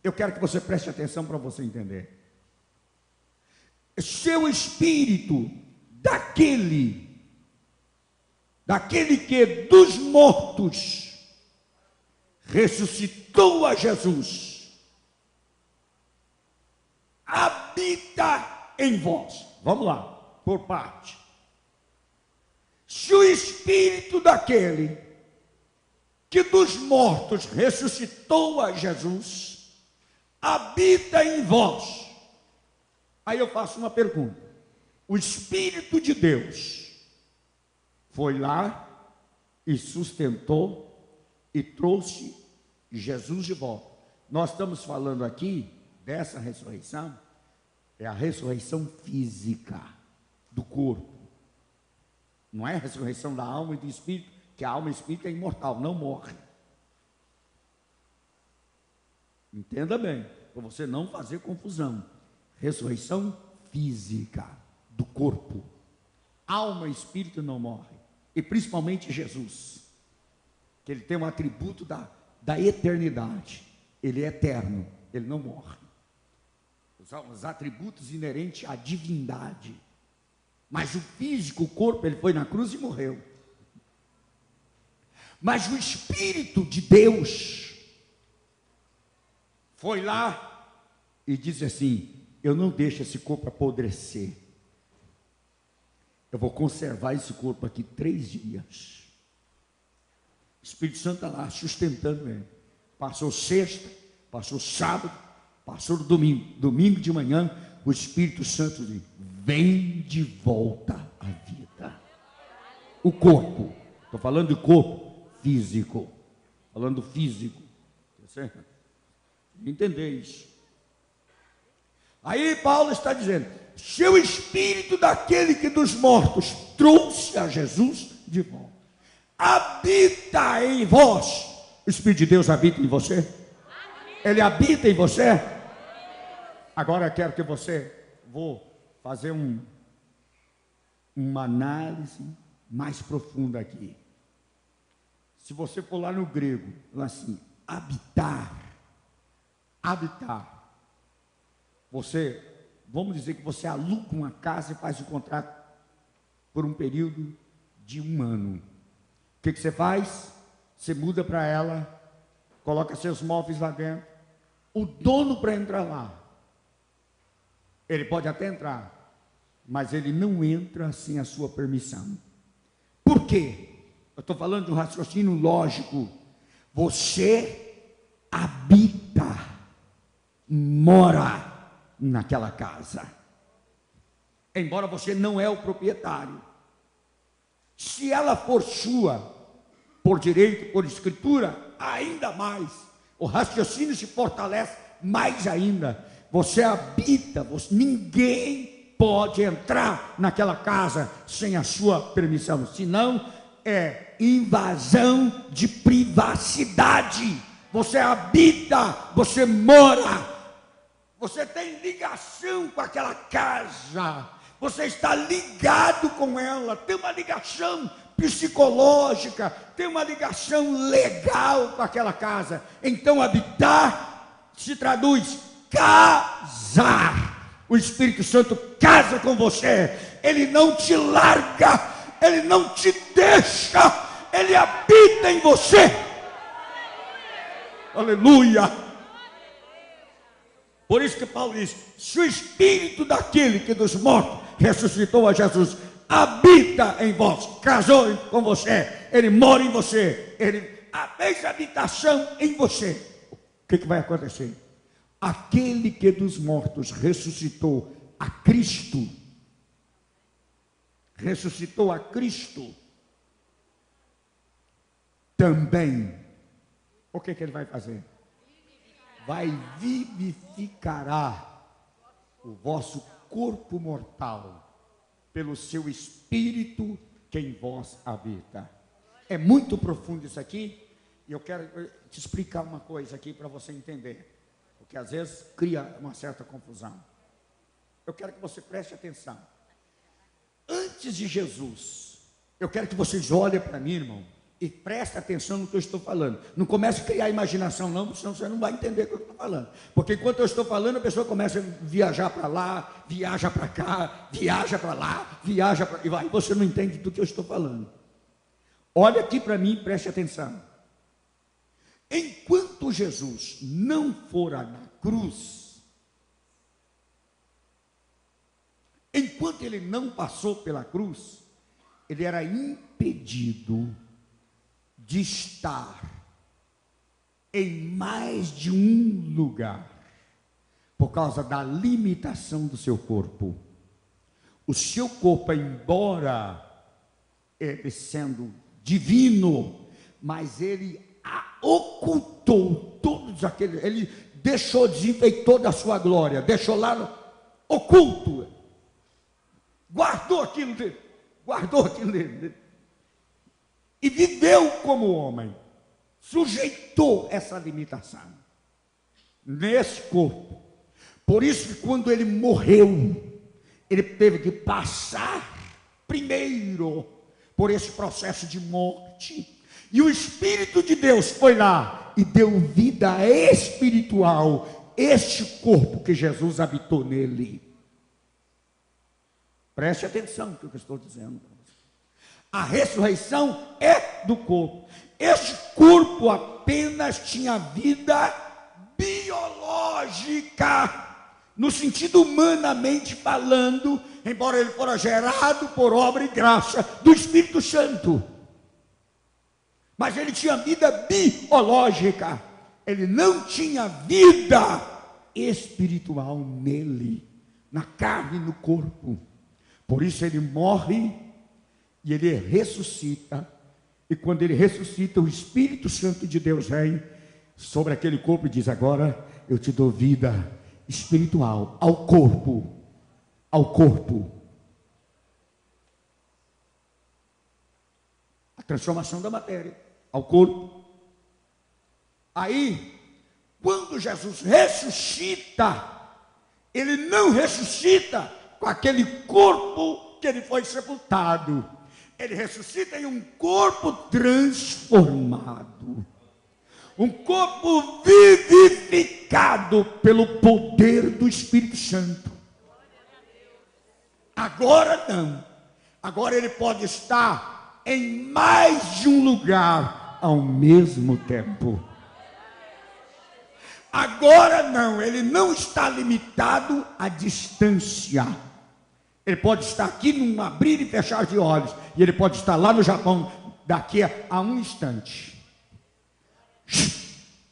eu quero que você preste atenção para você entender. Se o Espírito daquele que dos mortos ressuscitou a Jesus, habita em vós. Vamos lá, por parte. Se o espírito daquele que dos mortos ressuscitou a Jesus habita em vós. Aí eu faço uma pergunta: o Espírito de Deus foi lá e sustentou e trouxe Jesus de volta. Nós estamos falando aqui dessa ressurreição, é a ressurreição física do corpo. Não é a ressurreição da alma e do espírito, que a alma e o espírito é imortal, não morre. Entenda bem, para você não fazer confusão. Ressurreição física do corpo. Alma e espírito não morrem. E principalmente Jesus, que ele tem um atributo da eternidade. Ele é eterno, ele não morre. Os atributos inerentes à divindade. Mas o físico, o corpo, ele foi na cruz e morreu. Mas o Espírito de Deus foi lá e disse assim: eu não deixo esse corpo apodrecer. Eu vou conservar esse corpo aqui 3 dias. O Espírito Santo está lá sustentando ele. Passou sexta, passou sábado, passou domingo. Domingo de manhã, o Espírito Santo diz: vem de volta à vida. O corpo, estou falando de corpo físico, falando físico. Entender isso. Aí Paulo está dizendo: se o Espírito daquele que dos mortos trouxe a Jesus de volta habita em vós. O Espírito de Deus habita em você? Ele habita em você? Agora eu quero que você, vou fazer uma análise mais profunda aqui. Se você for lá no grego, lá assim, habitar, você, vamos dizer que você aluga uma casa e faz um contrato por um período de 1 ano. O que você faz? Você muda para ela, coloca seus móveis lá dentro. O dono, para entrar lá, ele pode até entrar, mas ele não entra sem a sua permissão. Por quê? Eu estou falando de um raciocínio lógico. Você habita, mora naquela casa, embora você não é o proprietário. Se ela for sua, por direito, por escritura, ainda mais, o raciocínio se fortalece mais ainda. Você habita, ninguém pode entrar naquela casa sem a sua permissão, senão é invasão de privacidade. Você habita, você mora, você tem ligação com aquela casa, você está ligado com ela, tem uma ligação psicológica, tem uma ligação legal com aquela casa. Então habitar se traduz casar. O Espírito Santo casa com você, ele não te larga, ele não te deixa, ele habita em você. Aleluia. Por isso que Paulo diz: se o Espírito daquele que dos mortos ressuscitou a Jesus habita em vós, casou com você, ele mora em você, ele fez habitação em você, o que vai acontecer? Aquele que dos mortos ressuscitou a Cristo, também, o que ele vai fazer? Vai vivificará o vosso corpo mortal pelo seu Espírito que em vós habita. É muito profundo isso aqui, e eu quero te explicar uma coisa aqui para você entender, porque às vezes cria uma certa confusão. Eu quero que você preste atenção. Antes de Jesus, eu quero que vocês olhem para mim, irmão, e preste atenção no que eu estou falando. Não comece a criar imaginação não, senão você não vai entender o que eu estou falando. Porque enquanto eu estou falando, a pessoa começa a viajar para lá, viaja para cá, viaja para lá, viaja para... E você não entende do que eu estou falando. Olha aqui para mim e preste atenção. Enquanto Jesus não fora na cruz, enquanto ele não passou pela cruz, ele era impedido de estar em mais de um lugar, por causa da limitação do seu corpo. O seu corpo, embora ele sendo divino, mas ele ocultou todos aqueles, ele deixou, desinfeitou da sua glória, deixou lá oculto, guardou aquilo dele, e viveu como homem, sujeitou essa limitação nesse corpo. Por isso que quando ele morreu, ele teve que passar primeiro por esse processo de morte, e o Espírito de Deus foi lá e deu vida espiritual, este corpo que Jesus habitou nele. Preste atenção no que eu estou dizendo. A ressurreição é do corpo. Este corpo apenas tinha vida biológica, no sentido humanamente falando, embora ele fora gerado por obra e graça do Espírito Santo. Mas ele tinha vida biológica, ele não tinha vida espiritual nele, na carne e no corpo. Por isso ele morre e ele ressuscita. E quando ele ressuscita, o Espírito Santo de Deus vem sobre aquele corpo e diz: agora eu te dou vida espiritual ao corpo. A transformação da matéria ao corpo. Aí, quando Jesus ressuscita, ele não ressuscita com aquele corpo que ele foi sepultado. Ele ressuscita em um corpo transformado, um corpo vivificado pelo poder do Espírito Santo. Agora não. Agora ele pode estar em mais de um lugar ao mesmo tempo. Agora não, ele não está limitado à distância. Ele pode estar aqui num abrir e fechar de olhos, e ele pode estar lá no Japão daqui a um instante.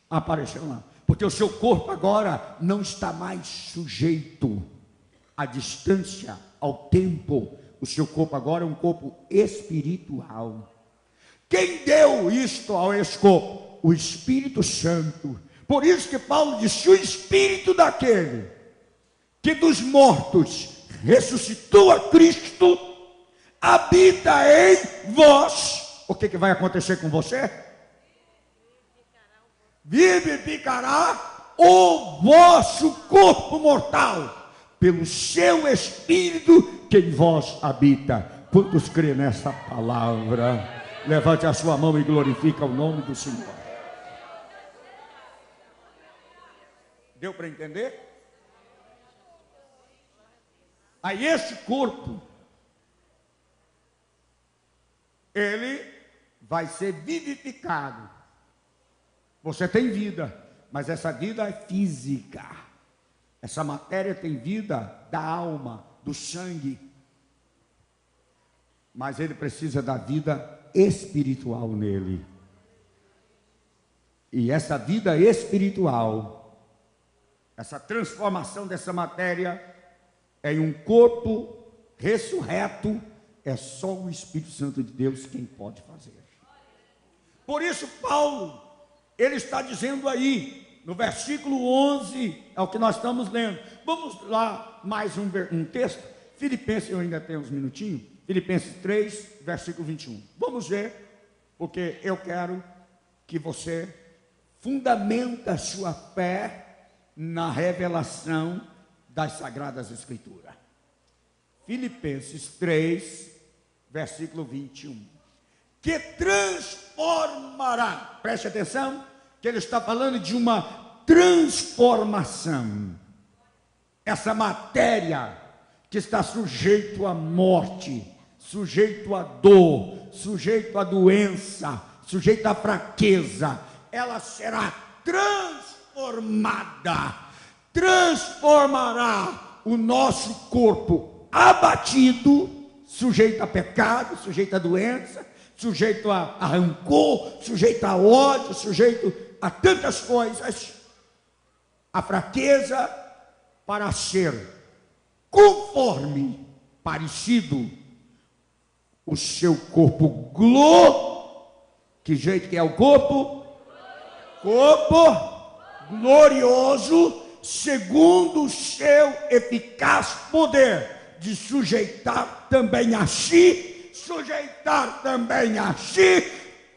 Apareceu lá, porque o seu corpo agora não está mais sujeito à distância, ao tempo. O seu corpo agora é um corpo espiritual. Quem deu isto ao esse corpo? O Espírito Santo. Por isso que Paulo disse: o Espírito daquele que dos mortos ressuscitou a Cristo habita em vós. O que vai acontecer com você? Vivificará o vosso corpo mortal pelo seu Espírito que em vós habita. Quantos crê nessa palavra? Levante a sua mão e glorifica o nome do Senhor. Deu para entender? Aí esse corpo, ele vai ser vivificado. Você tem vida, mas essa vida é física. Essa matéria tem vida da alma, do sangue. Mas ele precisa da vida espiritual nele. E essa vida espiritual, essa transformação dessa matéria em um corpo ressurreto, é só o Espírito Santo de Deus quem pode fazer. Por isso Paulo, ele está dizendo aí, no versículo 11, é o que nós estamos lendo. Vamos lá, mais um texto. Filipenses, eu ainda tenho uns minutinhos. Filipenses 3, versículo 21. Vamos ver, porque eu quero que você fundamenta a sua fé na revelação das Sagradas Escrituras. Filipenses 3, versículo 21. Que transformará, preste atenção, que ele está falando de uma transformação. Essa matéria que está sujeito à morte, sujeito à dor, sujeito à doença, sujeito à fraqueza, ela será transformada, transformará o nosso corpo abatido, sujeito a pecado, sujeito a doença, sujeito a rancor, sujeito a ódio, sujeito a tantas coisas, a fraqueza, para ser conforme, parecido, o seu corpo que jeito que é o corpo? Corpo glorioso, segundo o seu eficaz poder, de sujeitar também a si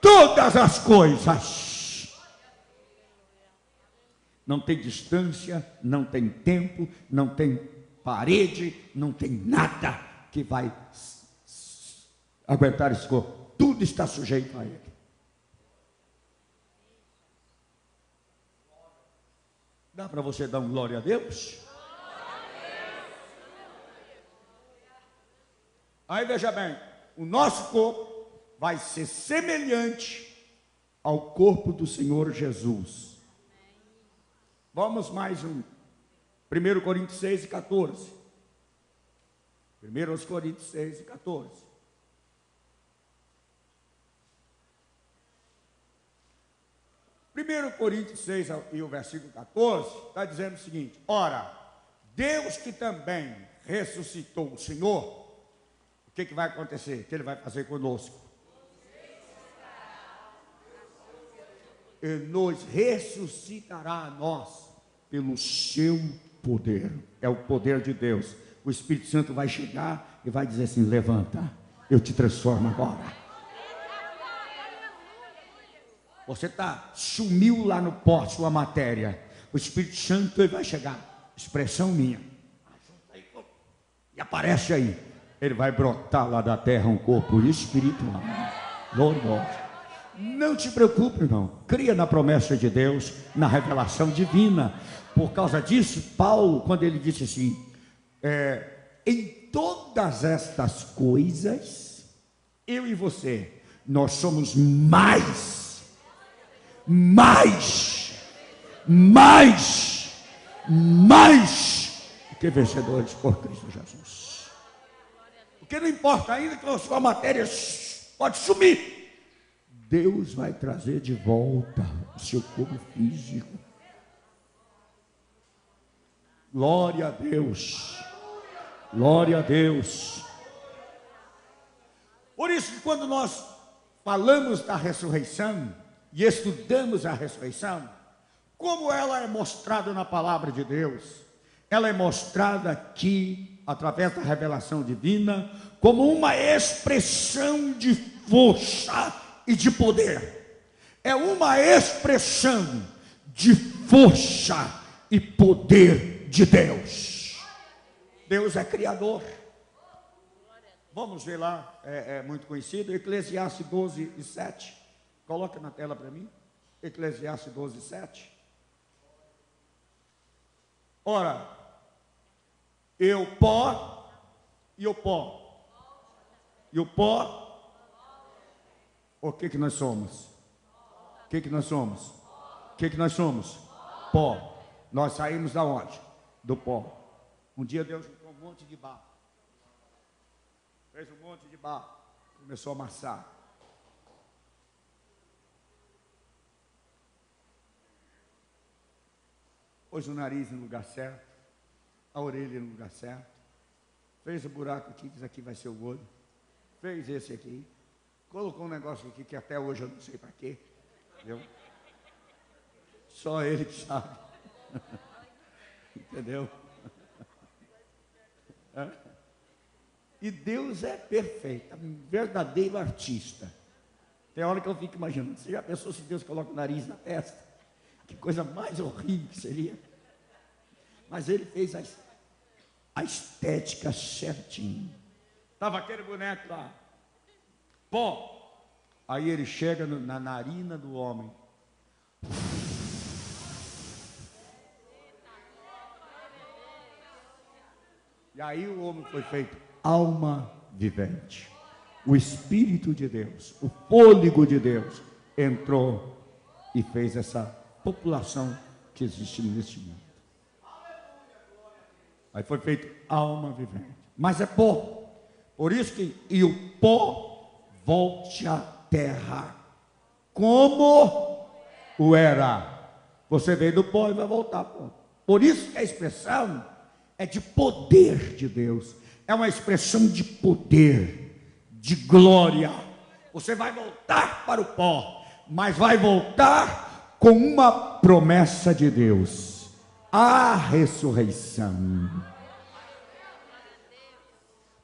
todas as coisas. Não tem distância, não tem tempo, não tem parede, não tem nada que vai aguentar esse corpo. Tudo está sujeito a ele. Dá para você dar um glória a Deus? Aí veja bem, o nosso corpo vai ser semelhante ao corpo do Senhor Jesus. Vamos mais um. 1 Coríntios 6 e 14. 1 Coríntios 6 e 14. 1 Coríntios 6 e o versículo 14 está dizendo o seguinte: ora, Deus que também ressuscitou o Senhor, o que vai acontecer? O que Ele vai fazer conosco? Ele nos ressuscitará a nós pelo seu poder. É o poder de Deus. O Espírito Santo vai chegar e vai dizer assim: levanta, eu te transformo agora. Você sumiu lá no pó, sua matéria. O Espírito Santo ele vai chegar. Expressão minha. E aparece aí. Ele vai brotar lá da terra um corpo espiritual. Glorioso. Não te preocupe, irmão. Cria na promessa de Deus, na revelação divina. Por causa disso, Paulo, quando ele disse assim: em todas estas coisas, eu e você, nós somos mais que vencedores por Cristo Jesus. Porque não importa, ainda que a sua matéria pode sumir, Deus vai trazer de volta o seu corpo físico. Glória a Deus, glória a Deus. Por isso que quando nós falamos da ressurreição e estudamos a ressurreição, como ela é mostrada na palavra de Deus, ela é mostrada aqui, através da revelação divina, como uma expressão de força e de poder. É uma expressão de força e poder de Deus. Deus é criador. Vamos ver lá, é muito conhecido, Eclesiastes 12 e 7. Coloca na tela para mim, Eclesiastes 12, 7. Ora, eu pó e o pó. E o pó, o que nós somos? O que nós somos? O que nós somos? Pó. Nós saímos da onde? Do pó. Um dia Deus juntou um monte de barro. Fez um monte de barro. Começou a amassar. Pôs o nariz no lugar certo, a orelha no lugar certo, fez o buraco aqui, diz aqui vai ser o olho, fez esse aqui, colocou um negócio aqui que até hoje eu não sei para quê, entendeu? Só ele que sabe, entendeu? E Deus é perfeito, um verdadeiro artista. Tem hora que eu fico imaginando, você já pensou se Deus coloca o nariz na testa? Que coisa mais horrível que seria. Mas ele fez a estética certinho. Estava aquele boneco lá, pó. Aí ele chega na narina do homem. E aí o homem foi feito alma vivente. O Espírito de Deus, o fôlego de Deus entrou e fez essa população que existe neste mundo. Aí foi feito alma vivente. Mas é pó. Por isso que, e o pó volte à terra, como o era. Você veio do pó e vai voltar, pô. Por isso que a expressão é de poder de Deus. É uma expressão de poder, de glória. Você vai voltar para o pó, mas vai voltar com uma promessa de Deus: a ressurreição.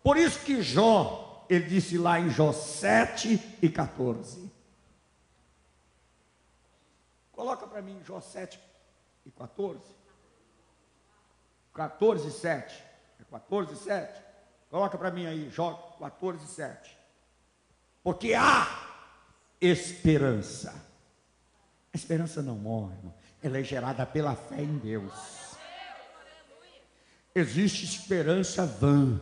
Por isso que Jó, ele disse lá em Jó 7:14. Coloca para mim Jó 7:14. 14:7. É 14:7. Coloca para mim aí Jó 14:7. Porque há esperança. A esperança não morre, irmão. Ela é gerada pela fé em Deus. Existe esperança vã,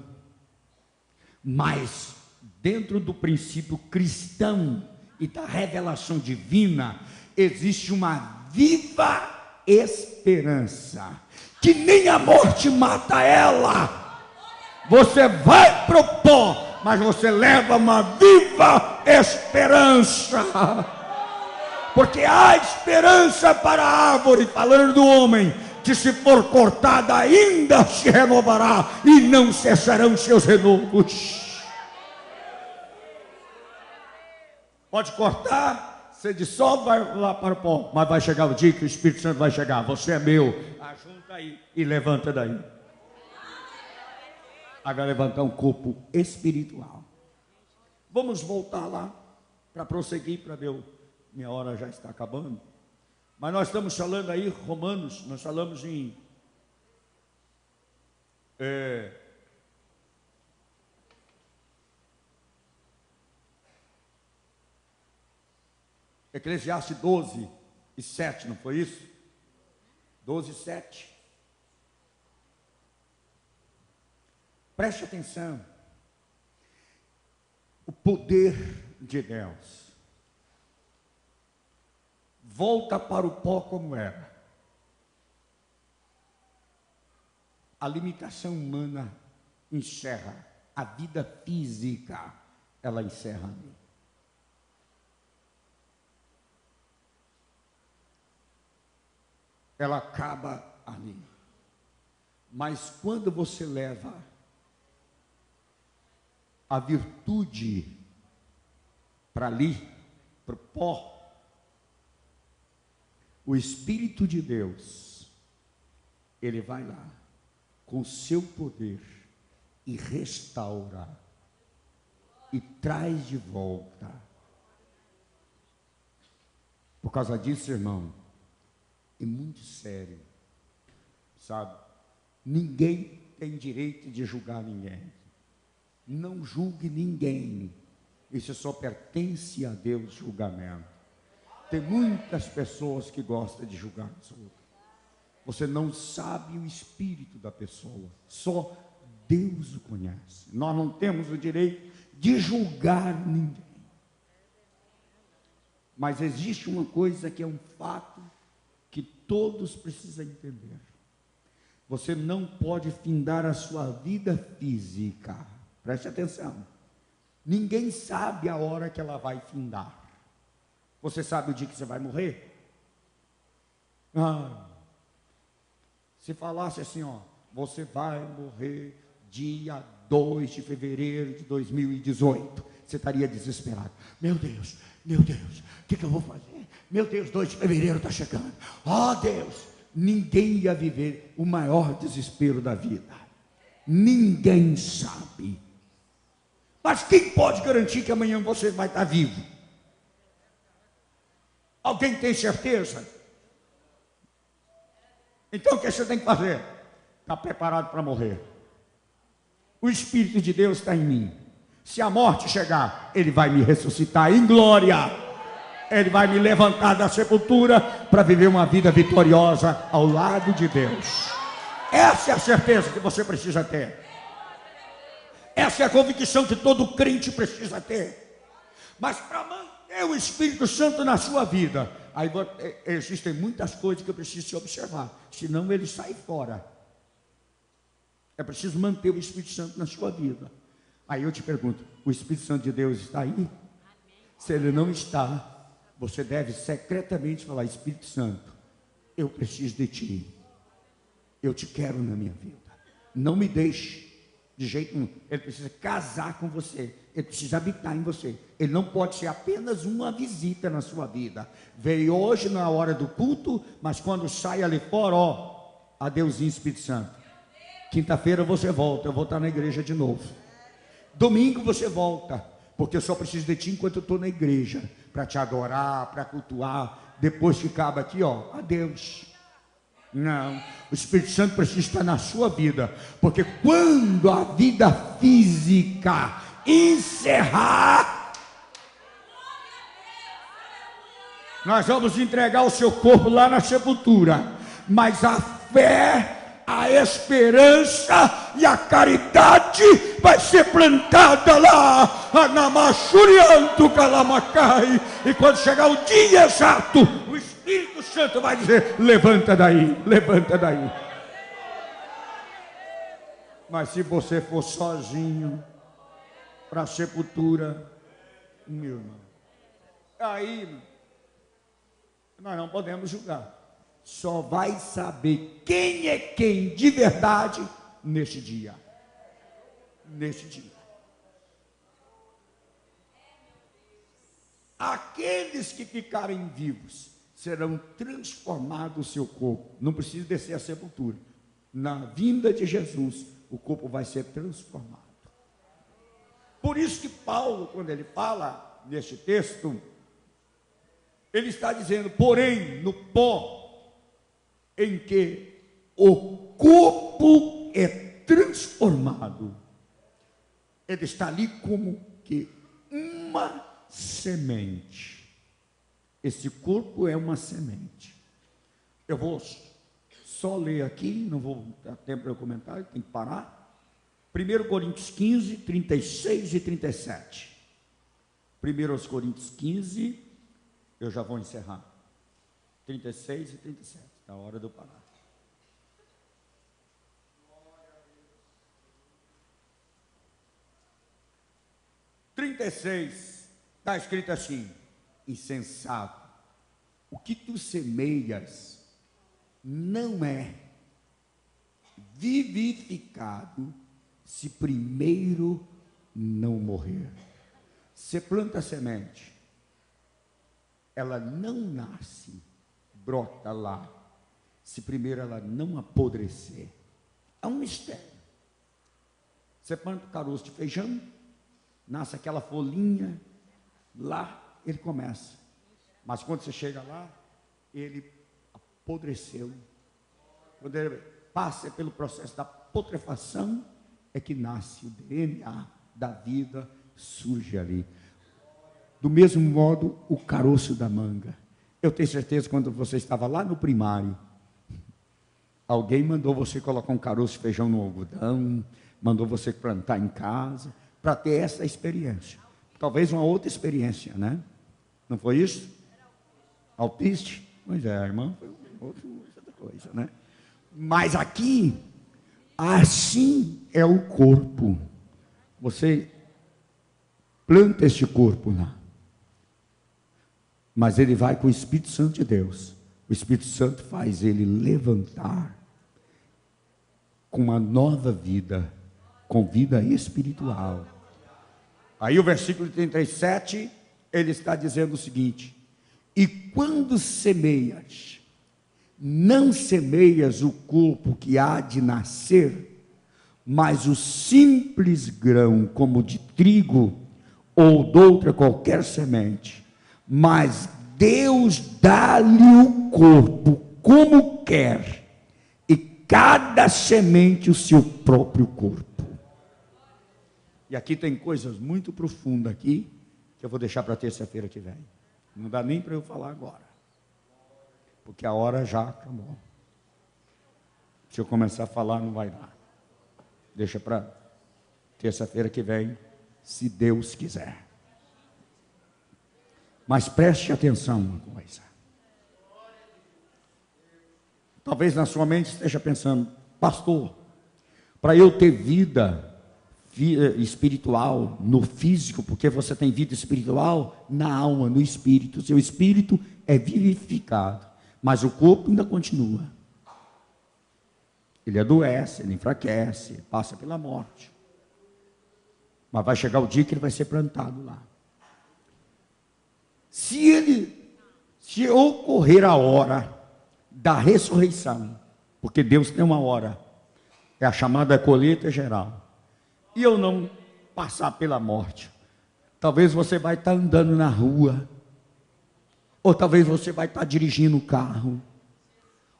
mas dentro do princípio cristão e da revelação divina, existe uma viva esperança, que nem a morte mata ela. Você vai pro pó, mas você leva uma viva esperança, porque há esperança para a árvore, falando do homem, que se for cortada ainda se renovará, e não cessarão seus renovos. Pode cortar, você dissolve, vai lá para o pó, mas vai chegar o dia que o Espírito Santo vai chegar. Você é meu, ajunta aí e levanta daí. Agora levantar um corpo espiritual. Vamos voltar lá para prosseguir, para ver, minha hora já está acabando. Mas nós estamos falando aí, Romanos, nós falamos em Eclesiastes 12:7, não foi isso? 12:7. Preste atenção. O poder de Deus volta para o pó como era. A limitação humana encerra. A vida física, ela encerra ali. Ela acaba ali. Mas quando você leva a virtude para ali, para o pó, o Espírito de Deus, ele vai lá com seu poder e restaura e traz de volta. Por causa disso, irmão, é muito sério, sabe? Ninguém tem direito de julgar ninguém. Não julgue ninguém. Isso só pertence a Deus, julgamento. Tem muitas pessoas que gostam de julgar os outros. Você não sabe o espírito da pessoa. Só Deus o conhece. Nós não temos o direito de julgar ninguém. Mas existe uma coisa que é um fato que todos precisam entender. Você não pode findar a sua vida física. Preste atenção. Ninguém sabe a hora que ela vai findar. Você sabe o dia que você vai morrer? Se falasse assim, ó, você vai morrer dia 2 de fevereiro de 2018, você estaria desesperado. Meu Deus, o que eu vou fazer? Meu Deus, 2 de fevereiro está chegando. Oh Deus, ninguém ia viver o maior desespero da vida. Ninguém sabe. Mas quem pode garantir que amanhã você vai estar vivo? Alguém tem certeza? Então o que você tem que fazer? Está preparado para morrer. O Espírito de Deus está em mim. Se a morte chegar, Ele vai me ressuscitar em glória. Ele vai me levantar da sepultura para viver uma vida vitoriosa ao lado de Deus. Essa é a certeza que você precisa ter. Essa é a convicção que todo crente precisa ter. Mas para manter o Espírito Santo na sua vida, aí existem muitas coisas que eu preciso observar, senão ele sai fora. É preciso manter o Espírito Santo na sua vida. Aí eu te pergunto, o Espírito Santo de Deus está aí? Se ele não está, você deve secretamente falar: Espírito Santo, eu preciso de ti. Eu te quero na minha vida. Não me deixe de jeito nenhum. Ele precisa casar com você. Ele precisa habitar em você. Ele não pode ser apenas uma visita na sua vida. Veio hoje na hora do culto, mas quando sai ali fora, ó, adeusinho, Espírito Santo. Quinta-feira você volta, eu vou estar na igreja de novo. Domingo você volta, porque eu só preciso de ti enquanto eu estou na igreja, para te adorar, para cultuar. Depois que acaba aqui, ó, adeus. Não, o Espírito Santo precisa estar na sua vida, porque quando a vida física encerrar, nós vamos entregar o seu corpo lá na sepultura, mas a fé, a esperança e a caridade vai ser plantada lá, Anamachurianto Calamacai, e quando chegar o dia exato, o Espírito Santo vai dizer: levanta daí, levanta daí. Mas se você for sozinho para a sepultura, meu irmão, aí nós não podemos julgar. Só vai saber quem é quem de verdade nesse dia. Nesse dia. Aqueles que ficarem vivos serão transformados o seu corpo. Não precisa descer a sepultura. Na vinda de Jesus, o corpo vai ser transformado. Por isso que Paulo, quando ele fala neste texto, ele está dizendo: porém, no pó em que o corpo é transformado, ele está ali como que uma semente. Esse corpo é uma semente. Eu vou só ler aqui, não vou dar tempo para eu comentar, tem que parar. 1 Coríntios 15, 36 e 37. 1 Coríntios 15, eu já vou encerrar. 36 e 37, está a hora de eu parar. Está escrito assim: insensato, o que tu semeias não é vivificado se primeiro não morrer. Você planta a semente, ela não nasce, brota lá, se primeiro ela não apodrecer. É um mistério. Você planta o caroço de feijão, nasce aquela folhinha, lá ele começa. Mas quando você chega lá, ele apodreceu. Quando ele passa pelo processo da putrefação, é que nasce o DNA da vida, surge ali. Do mesmo modo, o caroço da manga. Eu tenho certeza que quando você estava lá no primário, alguém mandou você colocar um caroço de feijão no algodão, mandou você plantar em casa, para ter essa experiência. Talvez uma outra experiência, né? Não foi isso? Alpiste? Pois é, irmã, foi outra coisa, né? Mas aqui, assim é o corpo. Você planta este corpo lá, mas ele vai com o Espírito Santo de Deus. O Espírito Santo faz ele levantar com uma nova vida, com vida espiritual. Aí o versículo 37, ele está dizendo o seguinte: e quando semeias, não semeias o corpo que há de nascer, mas o simples grão, como de trigo, ou de outra qualquer semente, mas Deus dá-lhe o corpo como quer, e cada semente o seu próprio corpo. E aqui tem coisas muito profundas aqui, que eu vou deixar para terça-feira que vem. Não dá nem para eu falar agora, porque a hora já acabou. Se eu começar a falar, não vai dar. Deixa para terça-feira que vem, se Deus quiser. Mas preste atenção uma coisa. Talvez na sua mente esteja pensando: pastor, para eu ter vida espiritual, no físico, porque você tem vida espiritual na alma, no espírito. Seu espírito é vivificado, mas o corpo ainda continua. Ele adoece, ele enfraquece, passa pela morte. Mas vai chegar o dia que ele vai ser plantado lá. Se ocorrer a hora da ressurreição, porque Deus tem uma hora, é a chamada colheita geral, e eu não passar pela morte, talvez você vai estar andando na rua, ou talvez você vai estar dirigindo o carro,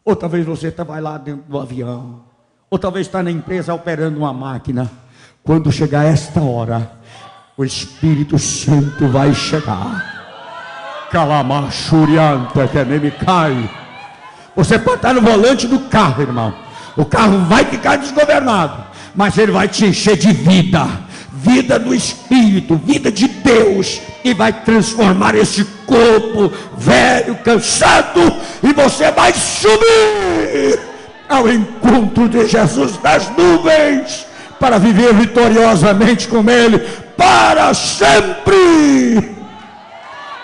ou talvez você vai lá dentro do avião, ou talvez está na empresa operando uma máquina. Quando chegar esta hora, o Espírito Santo vai chegar. Calamachurianta, que nem me cai. Você pode estar no volante do carro, irmão. O carro vai ficar desgovernado, mas ele vai te encher de vida, vida do Espírito, vida de Deus, e vai transformar esse corpo velho, cansado, e você vai subir ao encontro de Jesus nas nuvens, para viver vitoriosamente com Ele para sempre.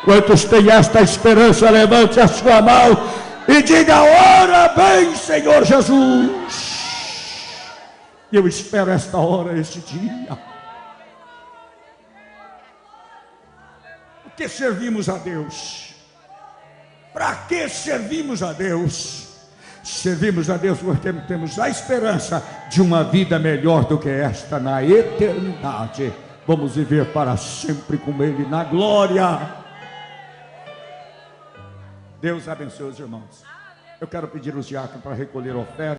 Quantos têm esta esperança, levante a sua mão e diga: ora bem, Senhor Jesus. Eu espero esta hora, este dia. Por que servimos a Deus? Para que servimos a Deus? Servimos a Deus porque temos a esperança de uma vida melhor do que esta na eternidade. Vamos viver para sempre com Ele na glória. Deus abençoe os irmãos. Eu quero pedir os diáconos para recolher a oferta.